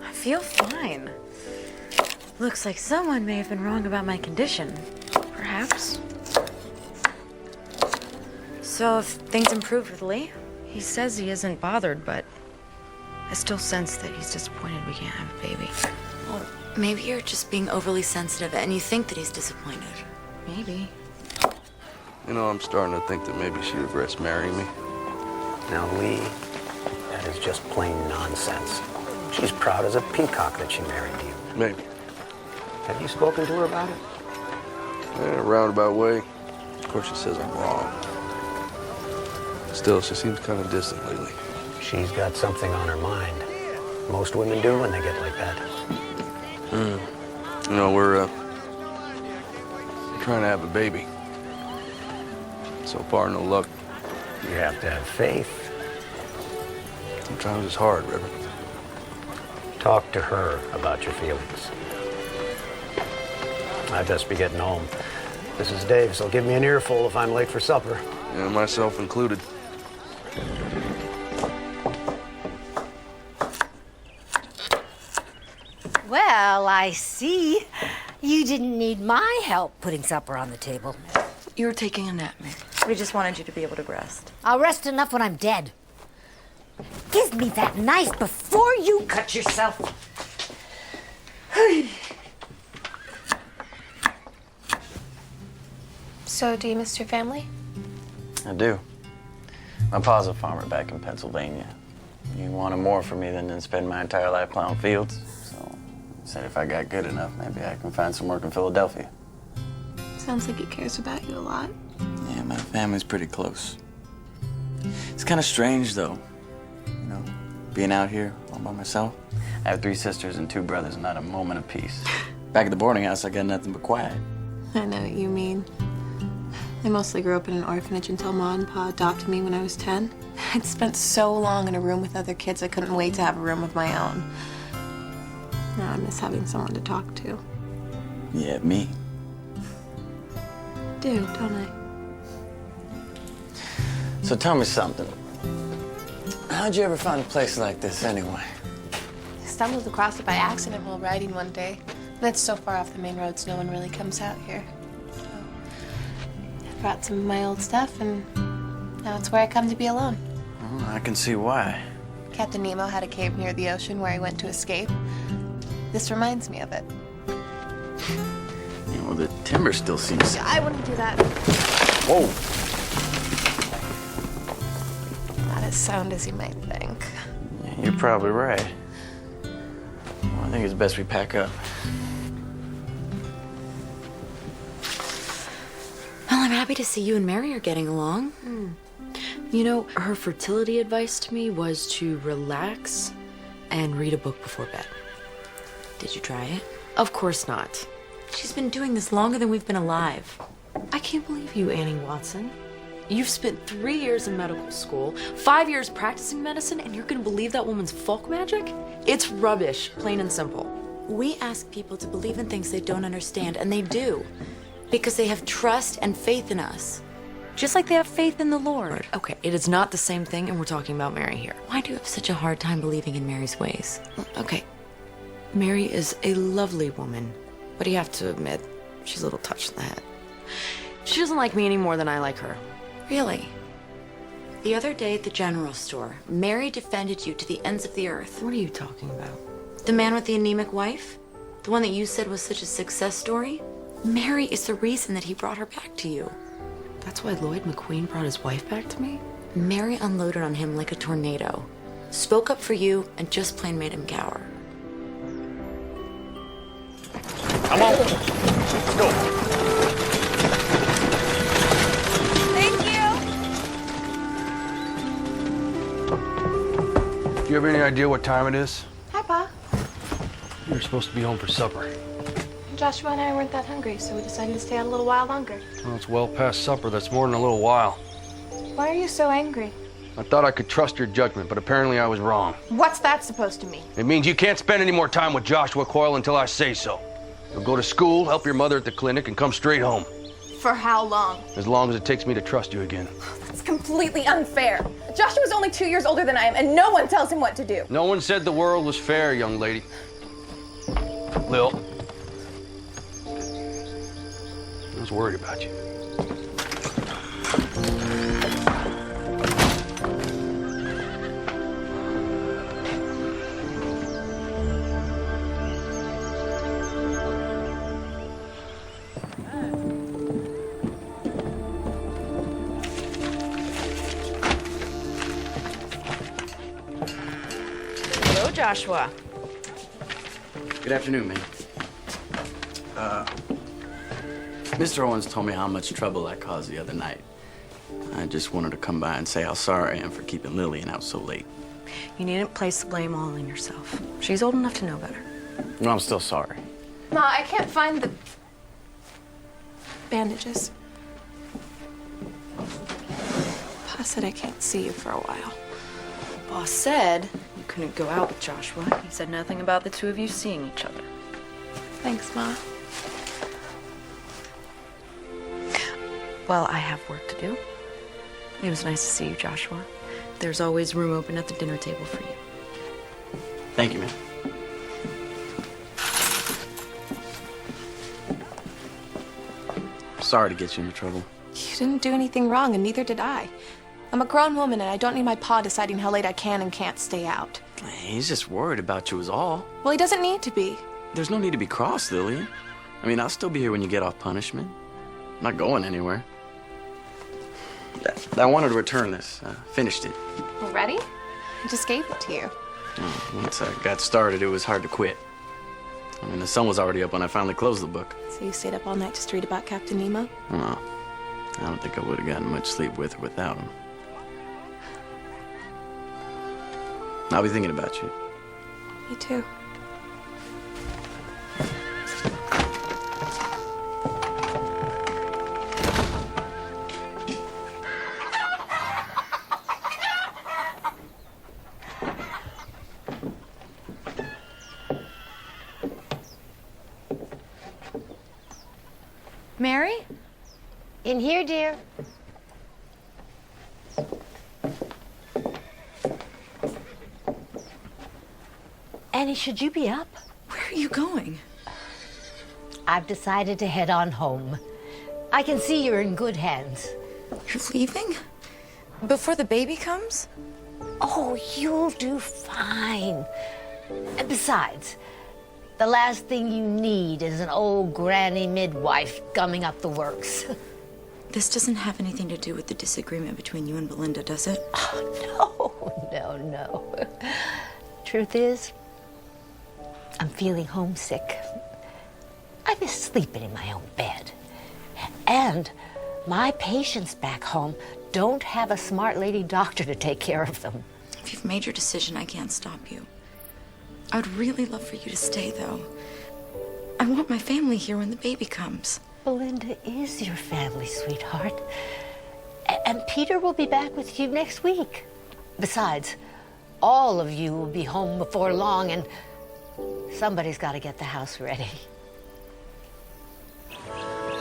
I feel fine. Looks like someone may have been wrong about my condition. Perhaps. So if things improved with Lee? He says he isn't bothered, but I still sense that he's disappointed we can't have a baby. Well, maybe you're just being overly sensitive and you think that he's disappointed. Maybe. You know, I'm starting to think that maybe she regrets marrying me. Now, Lee, that is just plain nonsense. She's proud as a peacock that she married you. Maybe. Have you spoken to her about it? In a roundabout way. Of course, she says I'm wrong. Still, she seems kind of distant lately. She's got something on her mind. Most women do when they get like that. You know, we're trying to have a baby. So far, no luck. You have to have faith. Sometimes it's hard, Reverend. Talk to her about your feelings. I'd best be getting home. This is Dave, so give me an earful if I'm late for supper. Yeah, myself included. Well, I see. You didn't need my help putting supper on the table. You were taking a nap, Mary. We just wanted you to be able to rest. I'll rest enough when I'm dead. Give me that knife before you cut yourself. So, do you miss your family? I do. My pa's a farmer back in Pennsylvania. He wanted more from me than to spend my entire life plowing fields. So he said if I got good enough, maybe I can find some work in Philadelphia. Sounds like he cares about you a lot. Yeah, my family's pretty close. It's kind of strange, though. You know, being out here all by myself. I have 3 sisters and 2 brothers, not a moment of peace. Back at the boarding house, I got nothing but quiet. I know what you mean. I mostly grew up in an orphanage until Ma and Pa adopted me when I was 10. I'd spent so long in a room with other kids, I couldn't wait to have a room of my own. Now I miss having someone to talk to. Yeah, me. I do, don't I? So tell me something. How'd you ever find a place like this anyway? I stumbled across it by accident while riding one day. And it's so far off the main roads, no one really comes out here. So I brought some of my old stuff, and now it's where I come to be alone. Well, I can see why. Captain Nemo had a cave near the ocean where he went to escape. This reminds me of it. Yeah, well, the timber still seems... I wouldn't do that. Whoa! Not as sound as you might think. Yeah, you're probably right. Well, I think it's best we pack up. Well, I'm happy to see you and Mary are getting along. You know, her fertility advice to me was to relax and read a book before bed. Did you try it? Of course not. She's been doing this longer than we've been alive. I can't believe you, Annie Watson. You've spent 3 years in medical school, 5 years practicing medicine, and you're gonna believe that woman's folk magic? It's rubbish, plain and simple. We ask people to believe in things they don't understand, and they do. Because they have trust and faith in us. Just like they have faith in the Lord. Okay, it is not the same thing, and we're talking about Mary here. Why do you have such a hard time believing in Mary's ways? Okay, Mary is a lovely woman, but you have to admit, she's a little touched in the head. She doesn't like me any more than I like her. Really? The other day at the general store, Mary defended you to the ends of the earth. What are you talking about? The man with the anemic wife? The one that you said was such a success story? Mary is the reason that he brought her back to you. That's why Lloyd McQueen brought his wife back to me? Mary unloaded on him like a tornado. Spoke up for you and just plain made him cower. Come on. Let's go. Thank you. Do you have any idea what time it is? Hi, Pa. You're supposed to be home for supper. Joshua and I weren't that hungry, so we decided to stay out a little while longer. Well, it's well past supper. That's more than a little while. Why are you so angry? I thought I could trust your judgment, but apparently I was wrong. What's that supposed to mean? It means you can't spend any more time with Joshua Coyle until I say so. You'll go to school, help your mother at the clinic, and come straight home. For how long? As long as it takes me to trust you again. It's completely unfair. Joshua's only 2 years older than I am, and no one tells him what to do. No one said the world was fair, young lady. Lil, I was worried about you. Hello, Joshua. Good afternoon, ma'am. Mr. Owens told me how much trouble I caused the other night. I just wanted to come by and say how sorry I am for keeping Lillian out so late. You needn't place the blame all on yourself. She's old enough to know better. No, I'm still sorry. Ma, I can't find the bandages. Pa said I can't see you for a while. Boss said you couldn't go out with Joshua. He said nothing about the two of you seeing each other. Thanks, Ma. Well, I have work to do. It was nice to see you, Joshua. There's always room open at the dinner table for you. Thank you, ma'am. Sorry to get you into trouble. You didn't do anything wrong, and neither did I. I'm a grown woman, and I don't need my pa deciding how late I can and can't stay out. He's just worried about you is all. Well, he doesn't need to be. There's no need to be cross, Lillian. I mean, I'll still be here when you get off punishment. I'm not going anywhere. I wanted to return this. I finished it. Already? I just gave it to you. Once I got started, it was hard to quit. I mean, the sun was already up when I finally closed the book. So you stayed up all night just to read about Captain Nemo? No, I don't think I would have gotten much sleep with or without him. I'll be thinking about you. Me too. Mary? In here, dear. Annie, should you be up? Where are you going? I've decided to head on home. I can see you're in good hands. You're leaving? Before the baby comes? Oh, you'll do fine. And besides, the last thing you need is an old granny midwife gumming up the works. This doesn't have anything to do with the disagreement between you and Belinda, does it? Oh, no. Truth is, I'm feeling homesick. I miss sleeping in my own bed. And My patients back home don't have a smart lady doctor to take care of them. If you've made your decision, I can't stop you. I would really love for you to stay, though. I want my family here when the baby comes. Belinda is your family, sweetheart. And Peter will be back with you next week. Besides, all of you will be home before long, and somebody's got to get the house ready.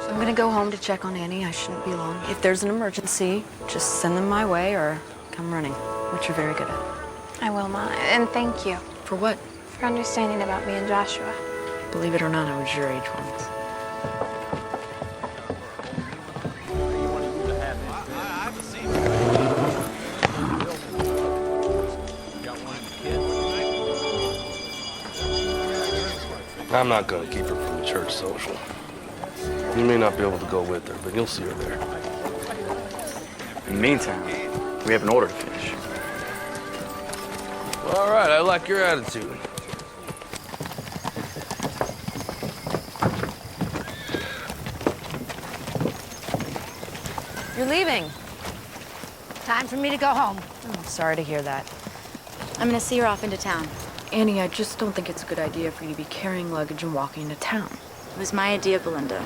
I'm gonna go home to check on Annie. I shouldn't be long. If there's an emergency, just send them my way or come running, which you're very good at. I will, Ma. And thank you. For what? For understanding about me and Joshua. Believe it or not, I was your age once. I'm not gonna keep her from the church social. You may not be able to go with her, but you'll see her there. In the meantime, we have an order to finish. Well, all right, I like your attitude. You're leaving. Time for me to go home. I'm sorry to hear that. I'm gonna see her off into town. Annie, I just don't think it's a good idea for you to be carrying luggage and walking into town. It was my idea, Belinda.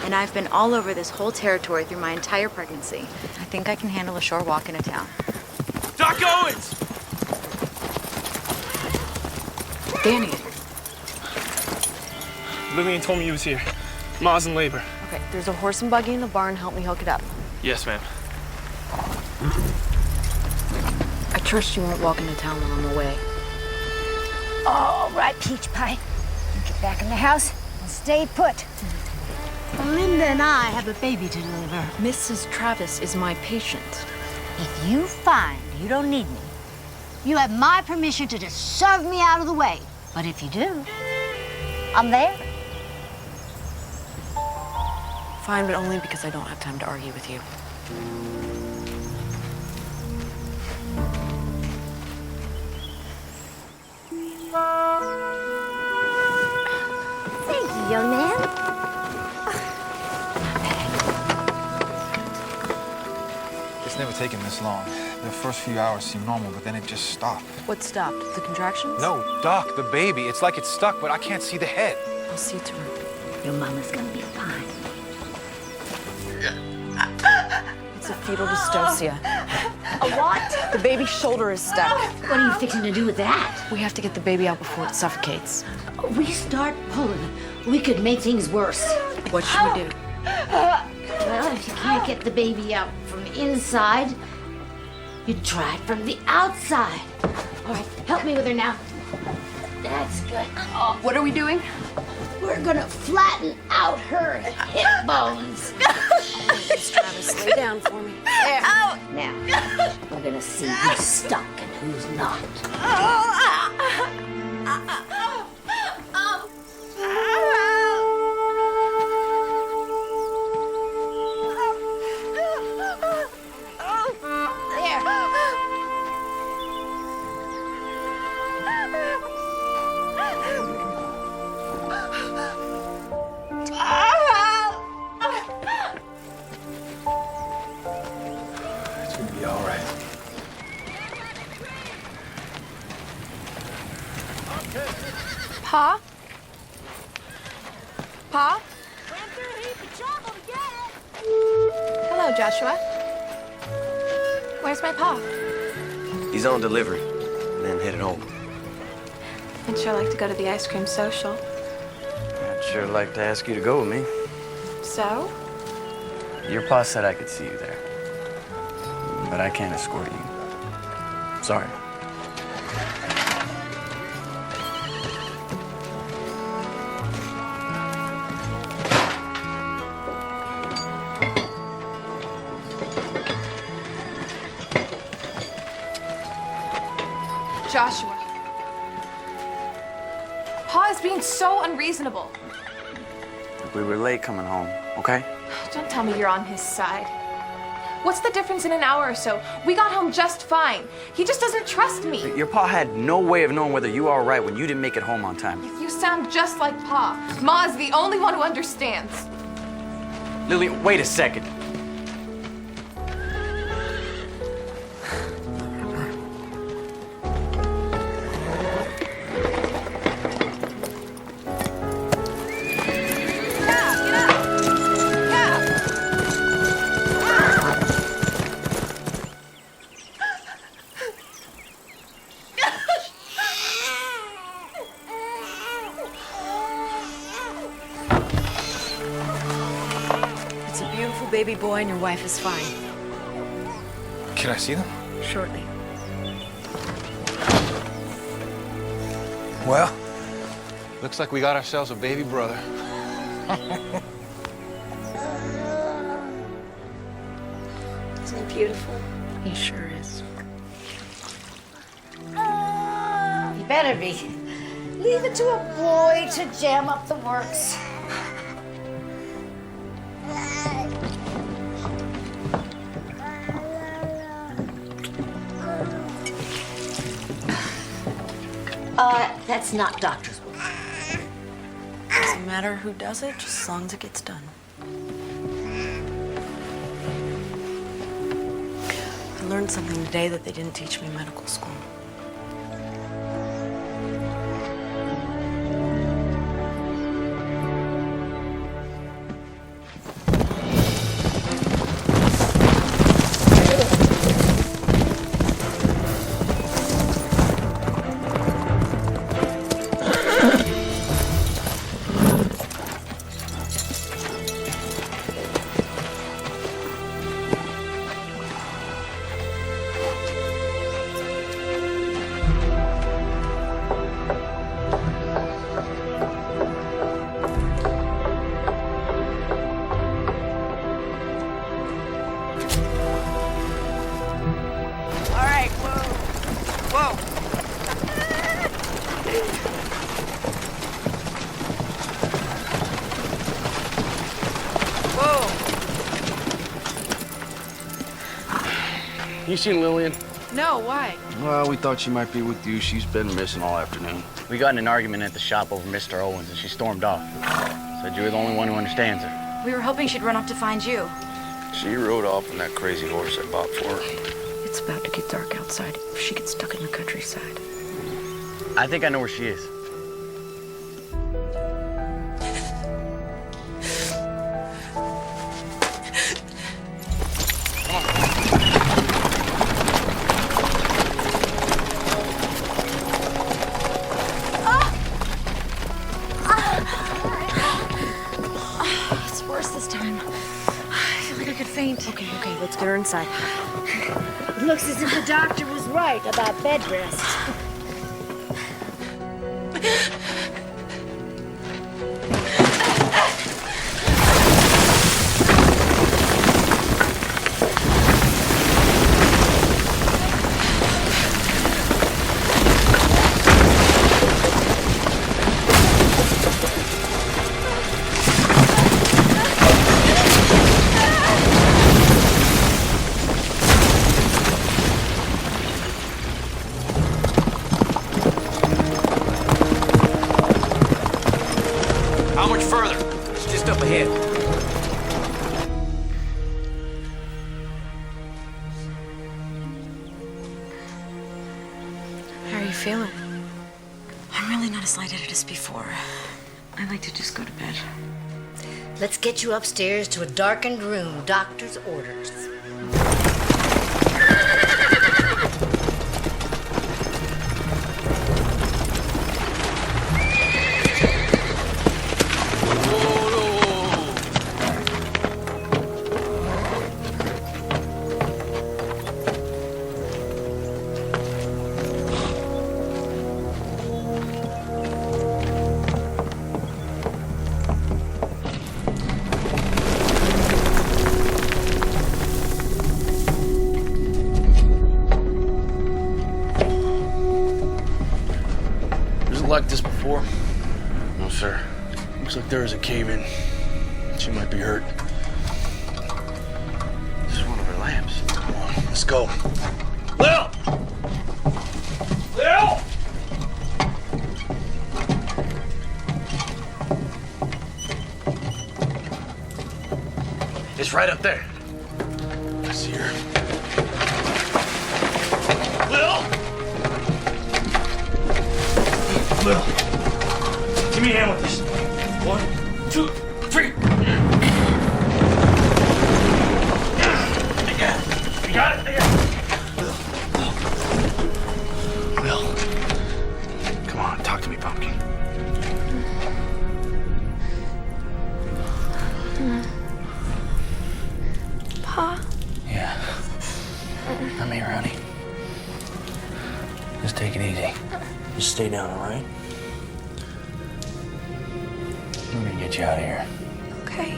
And I've been all over this whole territory through my entire pregnancy. I think I can handle a short walk into town. Doc Owens! Danny. Lillian told me you was here. Ma's in labor. Okay, there's a horse and buggy in the barn. Help me hook it up. Yes, ma'am. I trust you won't walk into town while I'm away. All right, Peach Pie. Get back in the house and stay put. Belinda and I have a baby to deliver. Mrs. Travis is my patient. If you find you don't need me, you have my permission to just shove me out of the way. But if you do, I'm there. Fine, but only because I don't have time to argue with you. Thank you, young man. It's never taken this long. The first few hours seem normal, but then it just stopped. What stopped? The contractions? No, Doc, the baby. It's like it's stuck, but I can't see the head. I'll see to her. Your mama's gonna be fine. It's a fetal dystocia. A what? The baby's shoulder is stuck. What are you fixing to do with that? We have to get the baby out before it suffocates. We start pulling. We could make things worse. What should we do? Well, if you can't get the baby out from inside, you try it from the outside. All right, help me with her now. That's good. Oh, what are we doing? We're gonna flatten out her hip bones. Miss Travis, lay down for me. There. Now, we're gonna see who's stuck and who's not. It's gonna be all right. Pa? Pa? Hello, Joshua. Where's my pa? He's on delivery, and then headed home. I'd sure like to go to the ice cream social. I'd sure like to ask you to go with me. So? Your pa said I could see you there, but I can't escort you. Sorry. Joshua. Pa is being so unreasonable. We were late coming home, okay? Don't tell me you're on his side. What's the difference in an hour or so? We got home just fine. He just doesn't trust me. Your pa had no way of knowing whether you were all right when you didn't make it home on time. You sound just like Pa. Ma is the only one who understands. Lily, wait a second. It's a beautiful baby boy, and your wife is fine. Can I see them? Shortly. Well, looks like we got ourselves a baby brother. Isn't he beautiful? He sure is. You better be. Leave it to a boy to jam up the works. That's not doctor's work. Doesn't matter who does it, just as long as it gets done. I learned something today that they didn't teach me in medical school. You seen Lillian? No, why? Well, we thought she might be with you. She's been missing all afternoon. We got in an argument at the shop over Mr. Owens, and she stormed off. Said you were the only one who understands her. We were hoping she'd run off to find you. She rode off on that crazy horse I bought for her. It's about to get dark outside. If she gets stuck in the countryside. I think I know where she is. It's worse this time. I feel like I could faint. Okay, let's get her inside. It looks as if the doctor was right about bed rest. How much further? It's just up ahead. How are you feeling? I'm really not as lightheaded as before. I'd like to just go to bed. Let's get you upstairs to a darkened room. Doctor's orders. Like this before? No, sir. Looks like there is a cave-in. She might be hurt. This is one of her lamps. Come on, let's go. Lil! Lil! It's right up there. I see her. Lil! Lil, give me a hand with this. 1, 2, 3. You got it? Lil, come on, talk to me, pumpkin. stay down, all right? We're gonna get you out of here. Okay.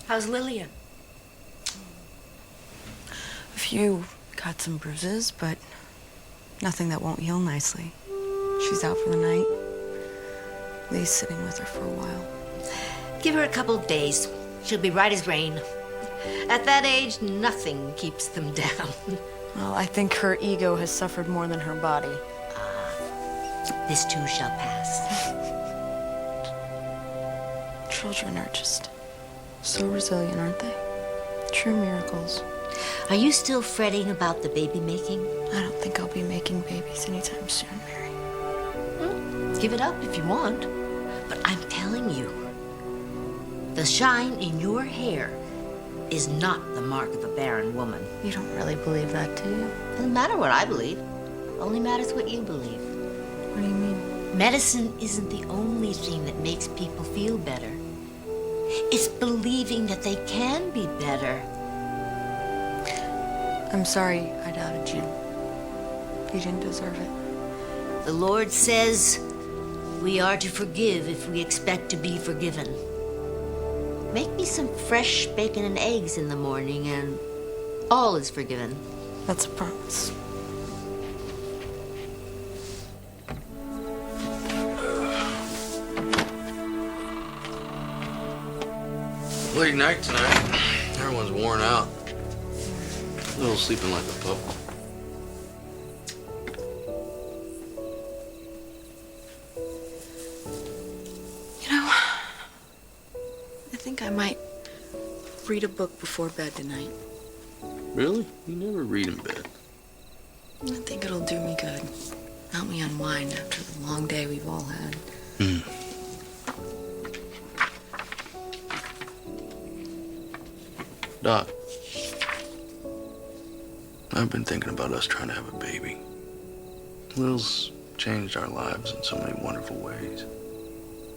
How's Lillian? A few got some bruises, but nothing that won't heal nicely. She's out for the night. Lee's sitting with her for a while. Give her a couple of days. She'll be right as rain. At that age, nothing keeps them down. Well, I think her ego has suffered more than her body. This too shall pass. Children are just so resilient, aren't they? True miracles. Are you still fretting about the baby making? I don't think I'll be making babies anytime soon, Mary. Give it up if you want. But I'm telling you, the shine in your hair is not the mark of a barren woman. You don't really believe that, do you? Doesn't matter what I believe. Only matters what you believe. What do you mean? Medicine isn't the only thing that makes people feel better. It's believing that they can be better. I'm sorry I doubted you. You didn't deserve it. The Lord says we are to forgive if we expect to be forgiven. Make me some fresh bacon and eggs in the morning and all is forgiven. That's a promise. Late night tonight. Everyone's worn out. Little sleeping like a pup. You know, I think I might read a book before bed tonight. Really? You never read in bed. I think it'll do me good. Help me unwind after the long day we've all had. Doc, I've been thinking about us trying to have a baby. Will's changed our lives in so many wonderful ways.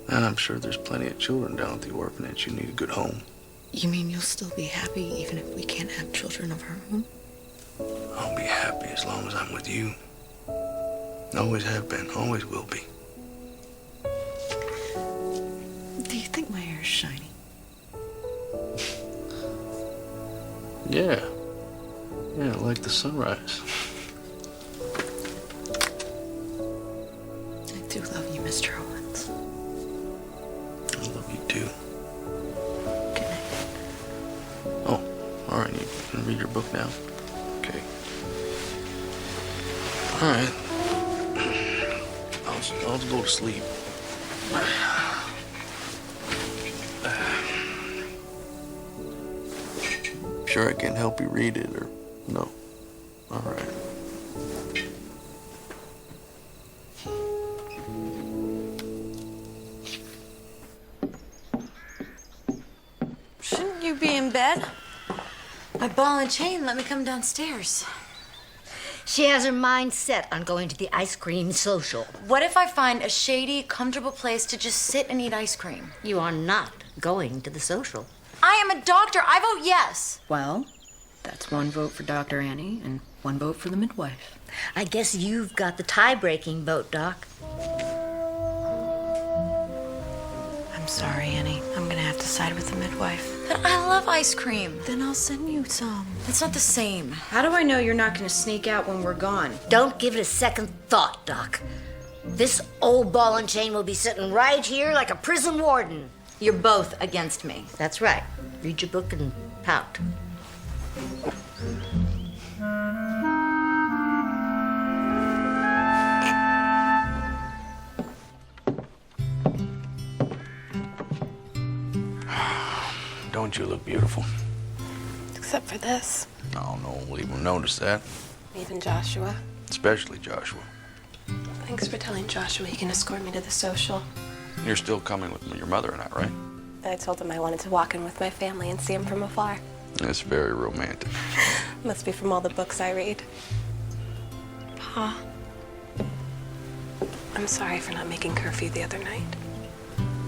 And I'm sure there's plenty of children down at the orphanage who need a good home. You mean you'll still be happy even if we can't have children of our own? I'll be happy as long as I'm with you. Always have been, always will be. Do you think my hair is shiny? Yeah. Yeah, like the sunrise. I do love you, Mr. Owens. I love you too. Good night. Oh, all right. You can read your book now. Okay. All right. I'll just go to sleep. Sure I can help you read it, or no? All right. Shouldn't you be in bed? My ball and chain let me come downstairs. She has her mind set on going to the ice cream social. What if I find a shady, comfortable place to just sit and eat ice cream? You are not going to the social. I am a doctor. I vote yes. Well, that's one vote for Dr. Annie and one vote for the midwife. I guess you've got the tie-breaking vote, Doc. I'm sorry, Annie. I'm gonna have to side with the midwife. But I love ice cream. Then I'll send you some. It's not the same. How do I know you're not gonna sneak out when we're gone? Don't give it a second thought, Doc. This old ball and chain will be sitting right here like a prison warden. You're both against me. That's right. Read your book and pout. Don't you look beautiful? Except for this. Oh, no one will even notice that. Even Joshua. Especially Joshua. Thanks for telling Joshua he can escort me to the social. You're still coming with your mother and I, right? I told him I wanted to walk in with my family and see him from afar. That's very romantic. Must be from all the books I read. Pa, I'm sorry for not making curfew the other night.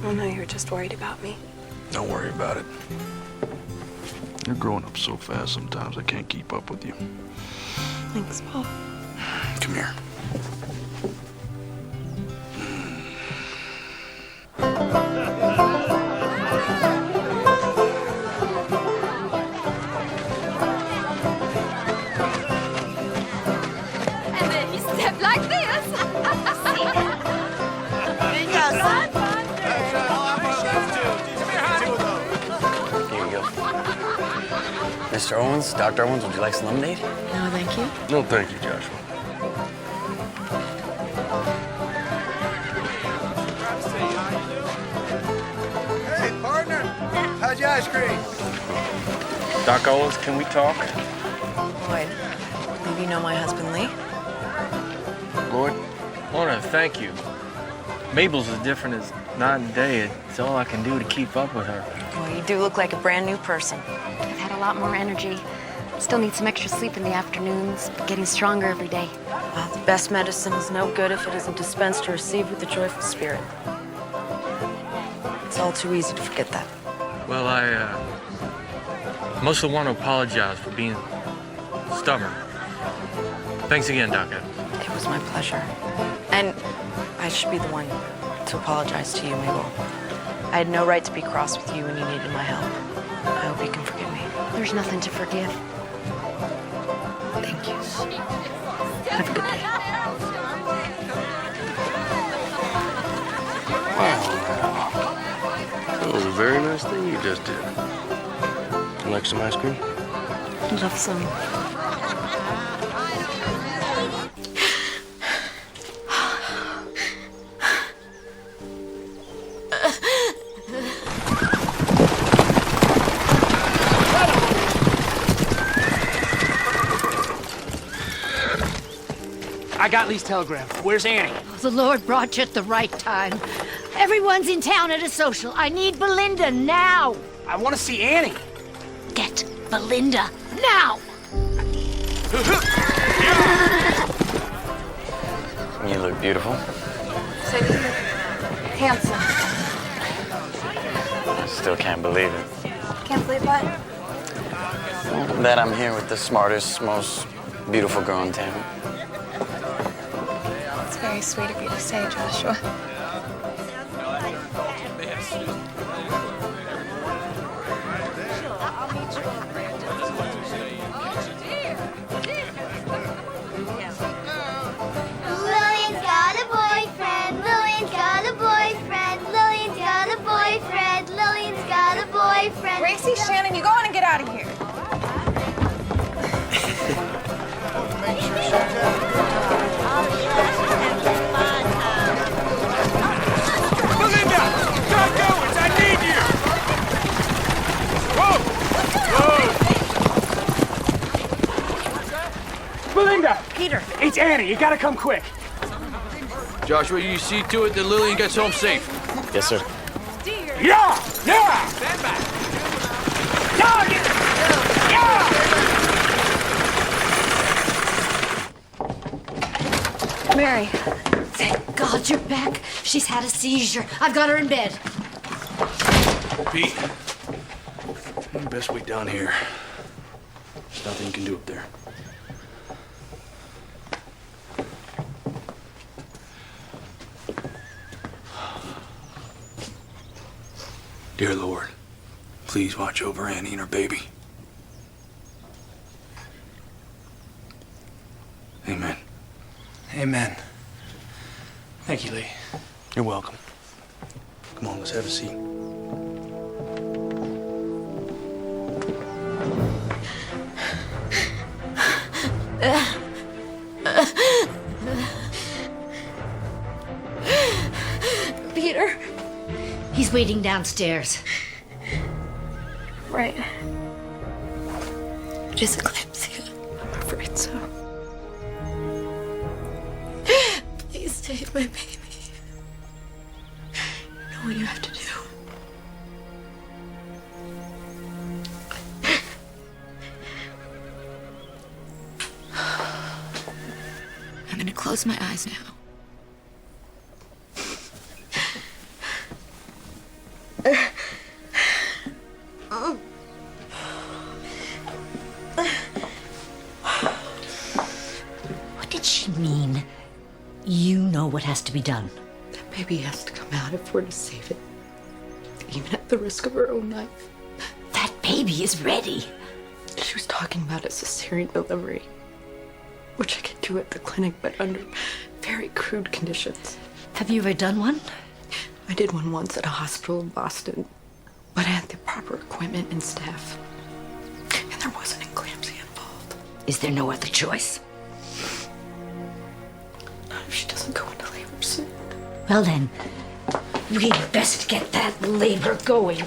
I know you were just worried about me. Don't worry about it. You're growing up so fast sometimes I can't keep up with you. Thanks, Pa. Come here. And then you step like this. Here you go. Mr. Owens, Dr. Owens, would you like some lemonade? No, thank you. No, thank you, Joshua. Hey, partner. How's your ice cream? Doc Owens, can we talk? Lloyd, maybe you know my husband, Lee? Lloyd, I want to thank you. Mabel's as different as night and day. It's all I can do to keep up with her. Well, you do look like a brand new person. I've had a lot more energy. Still need some extra sleep in the afternoons, but getting stronger every day. The best medicine is no good if it isn't dispensed or received with a joyful spirit. It's all too easy to forget that. Well, I mostly want to apologize for being stubborn. Thanks again, Doc Evans. It was my pleasure. And I should be the one to apologize to you, Mabel. I had no right to be cross with you when you needed my help. I hope you can forgive me. There's nothing to forgive. Thank you. Have a good day. That was a very nice thing you just did. You like some ice cream? Love some. I got Lee's telegram. Where's Annie? The Lord brought you at the right time. Everyone's in town at a social. I need Belinda now. I want to see Annie. Get Belinda now. You look beautiful. Same here. Handsome. I still can't believe it. Can't believe what? That I'm here with the smartest, most beautiful girl in town. It's very sweet of you to say, Joshua. Lillian's got a boyfriend. Lillian's got a boyfriend. Lillian's got a boyfriend. Lillian's got a boyfriend. Gracie, Shannon, you go on and get out of here. Belinda! Doc Owens, I need you! Whoa! Whoa! Belinda! Peter! It's Annie. You gotta come quick. Joshua, you see to it that Lillian gets home safe. Yes, sir. Yeah! Yeah! Stand back. Mary. Thank God you're back. She's had a seizure. I've got her in bed. Pete, you best wait down here. There's nothing you can do up there. Dear Lord, please watch over Annie and her baby. Amen. Amen. Thank you, Lee. You're welcome. Come on, let's have a seat. Peter. He's waiting downstairs. Right. Just eclampsia. I'm afraid so. Please save my baby. You know what you have to do. close my eyes now. What did she mean? You know what has to be done. That baby has to come out if we're to save it, even at the risk of her own life. That baby is ready. She was talking about a cesarean delivery, which I could do at the clinic, but under very crude conditions. Have you ever done one? I did one once at a hospital in Boston, but I had the proper equipment and staff. And there wasn't eclampsia involved. Is there no other choice? Not if she doesn't go into labor soon. Well then, we'd best get that labor going.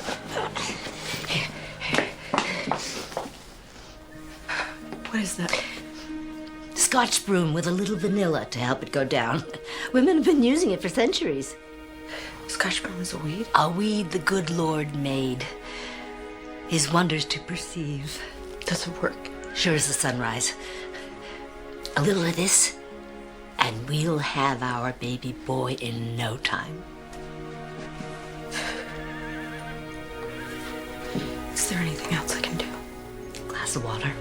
What is that? Scotch broom with a little vanilla to help it go down. Women have been using it for centuries. Scotch broom is a weed? A weed the good Lord made. His wonders to perceive. Does it work? Sure as the sunrise. A little of this, and we'll have our baby boy in no time. Is there anything else I can do? A glass of water.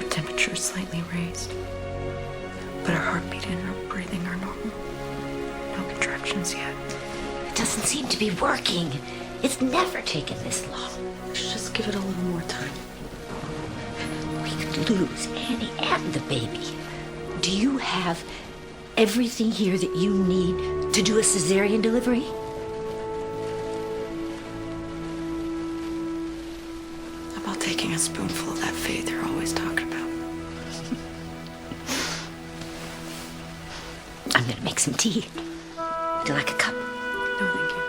Temperature is slightly raised, but her heartbeat and her breathing are normal. No contractions yet. It doesn't seem to be working. It's never taken this long. Let's just give it a little more time. We could lose Annie and the baby. Do you have everything here that you need to do a cesarean delivery? About taking a spoonful of that faith you're always talking about. I'm gonna make some tea. Would you like a cup? No, thank you.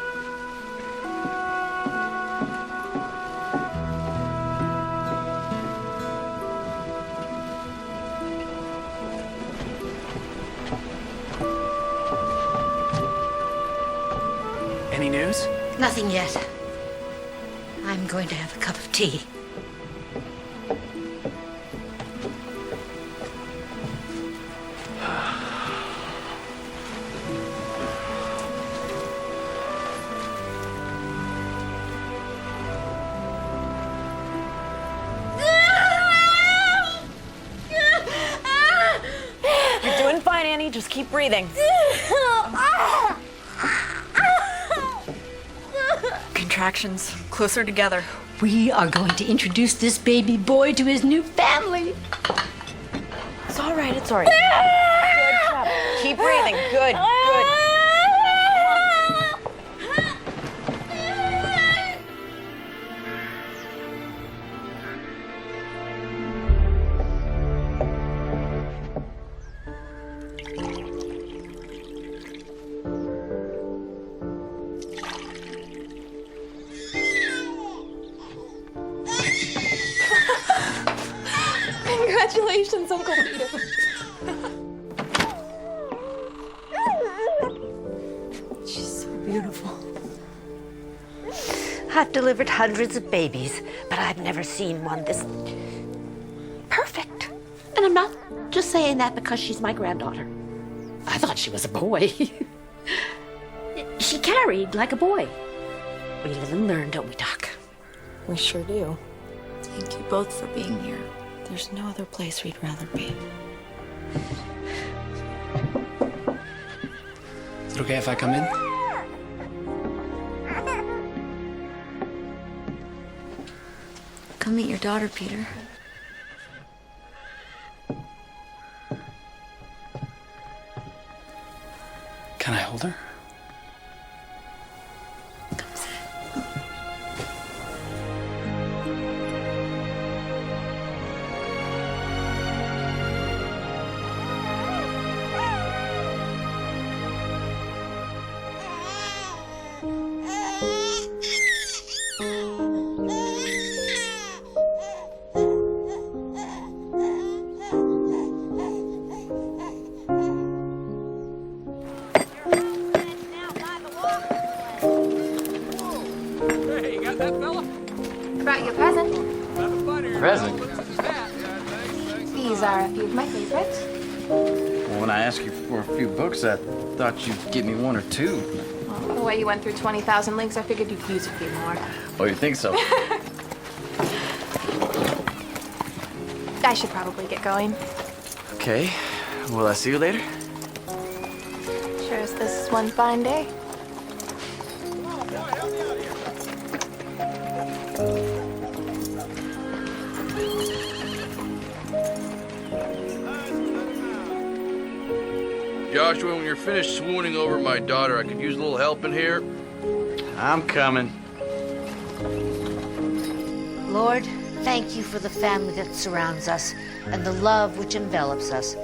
Any news? Nothing yet. I'm going to have a cup of tea. You're doing fine, Annie. Just keep breathing. Contractions closer together. We are going to introduce this baby boy to his new family. It's all right. It's all right. Good job. Keep breathing. Good. Good. Congratulations, Uncle Peter. She's so beautiful. I've delivered hundreds of babies, but I've never seen one this perfect. And I'm not just saying that because she's my granddaughter. I thought she was a boy. She carried like a boy. We live and learn, don't we, Doc? We sure do. Thank you both for being here. There's no other place we'd rather be. Is it okay if I come in? Come meet your daughter, Peter. Can I hold her? These are a few of my favorites. Well, when I asked you for a few books, I thought you'd give me one or two. Well, the way you went through 20,000 links, I figured you'd use a few more. Oh, you think so? I should probably get going. Okay. Will I see you later? Sure as this is one fine day. Joshua, when you're finished swooning over my daughter, I could use a little help in here. I'm coming. Lord, thank you for the family that surrounds us and the love which envelops us.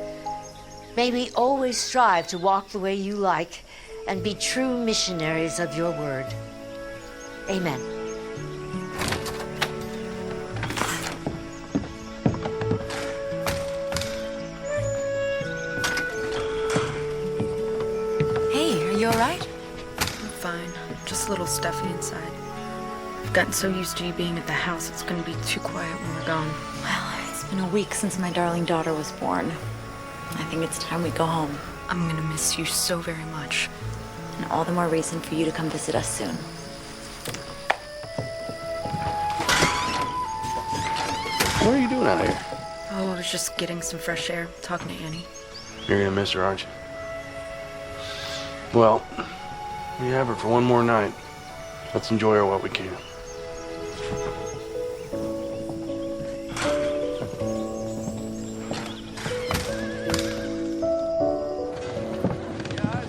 May we always strive to walk the way you like and be true missionaries of your word. Amen. Hey, are you all right? I'm fine. Just a little stuffy inside. I've gotten so used to you being at the house, it's gonna be too quiet when we're gone. Well, it's been a week since my darling daughter was born. I think it's time we go home. I'm gonna miss you so very much. And all the more reason for you to come visit us soon. What are you doing out here? Oh, I was just getting some fresh air, talking to Annie. You're gonna miss her, aren't you? Well, we have her for one more night. Let's enjoy her while we can.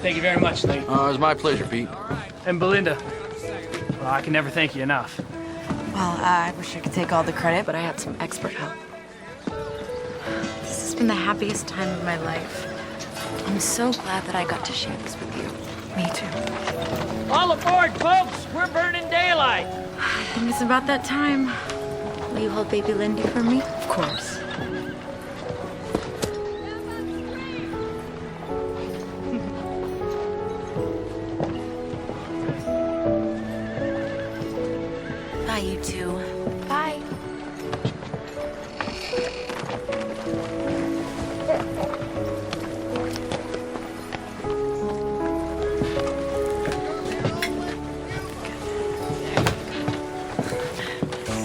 Thank you very much, Lee. It was my pleasure, Pete. And Belinda. Well, I can never thank you enough. Well, I wish I could take all the credit, but I had some expert help. This has been the happiest time of my life. I'm so glad that I got to share this with you. Me too. All aboard, folks! We're burning daylight! I think it's about that time. Will you hold baby Lindy for me? Of course. Bye, you two. Bye.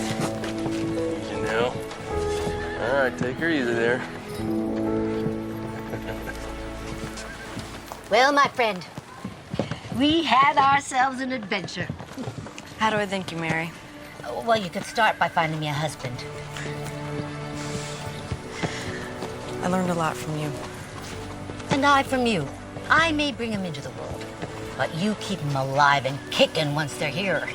Easy now. All right, take her easy there. Well, my friend, we had ourselves an adventure. How do I thank you, Mary? Well, you could start by finding me a husband. I learned a lot from you. And I from you. I may bring them into the world, but you keep them alive and kicking once they're here.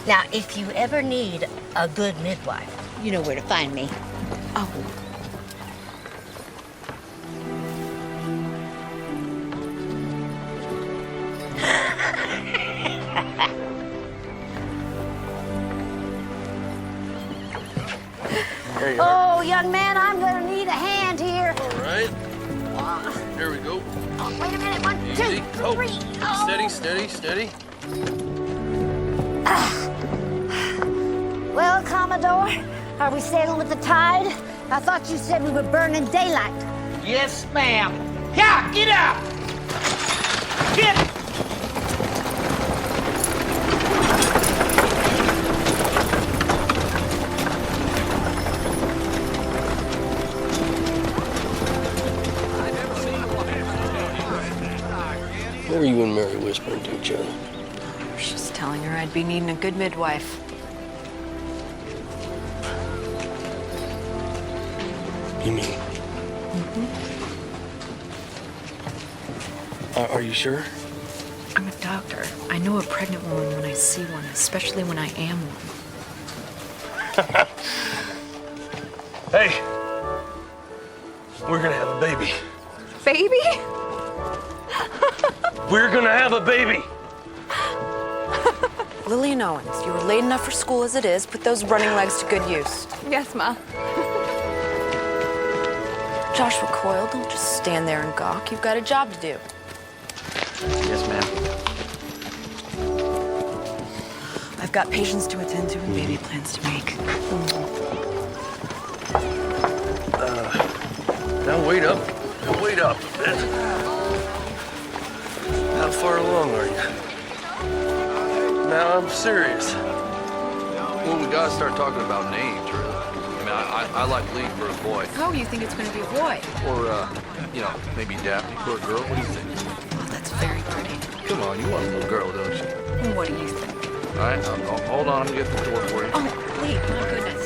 Now, if you ever need a good midwife, you know where to find me. Oh. There you Oh, young man, I'm gonna need a hand here. All right. Here we go. Oh, wait a minute. 1, Easy. 2, Oh, 3. Oh. steady, steady, steady. Well, Commodore, are we sailing with the tide? I thought you said we were burning daylight. Yes, ma'am. Yeah, get up! Get! What were you and Mary whispering to each other? I was just telling her I'd be needing a good midwife. You mean? Are you sure? I'm a doctor. I know a pregnant woman when I see one, especially when I am one. Hey, we're gonna have a baby. Baby? We're gonna have a baby. Lillian Owens, you were late enough for school as it is. Put those running legs to good use. Yes, Ma. Joshua Coyle, don't just stand there and gawk. You've got a job to do. Yes, ma'am. I've got patients to attend to and baby plans to make. Now wait up. Now wait up a bit. How far along are you? Now I'm serious. Well, we gotta start talking about names, really. I mean, I like Lee for a boy. Oh, you think it's going to be a boy? Or, maybe Daphne for a girl. What do you think? Oh, that's very pretty. Come on, you want a little girl, don't you? What do you think? All right, hold on. I'm going to get the door for you. Oh, Lee, my goodness.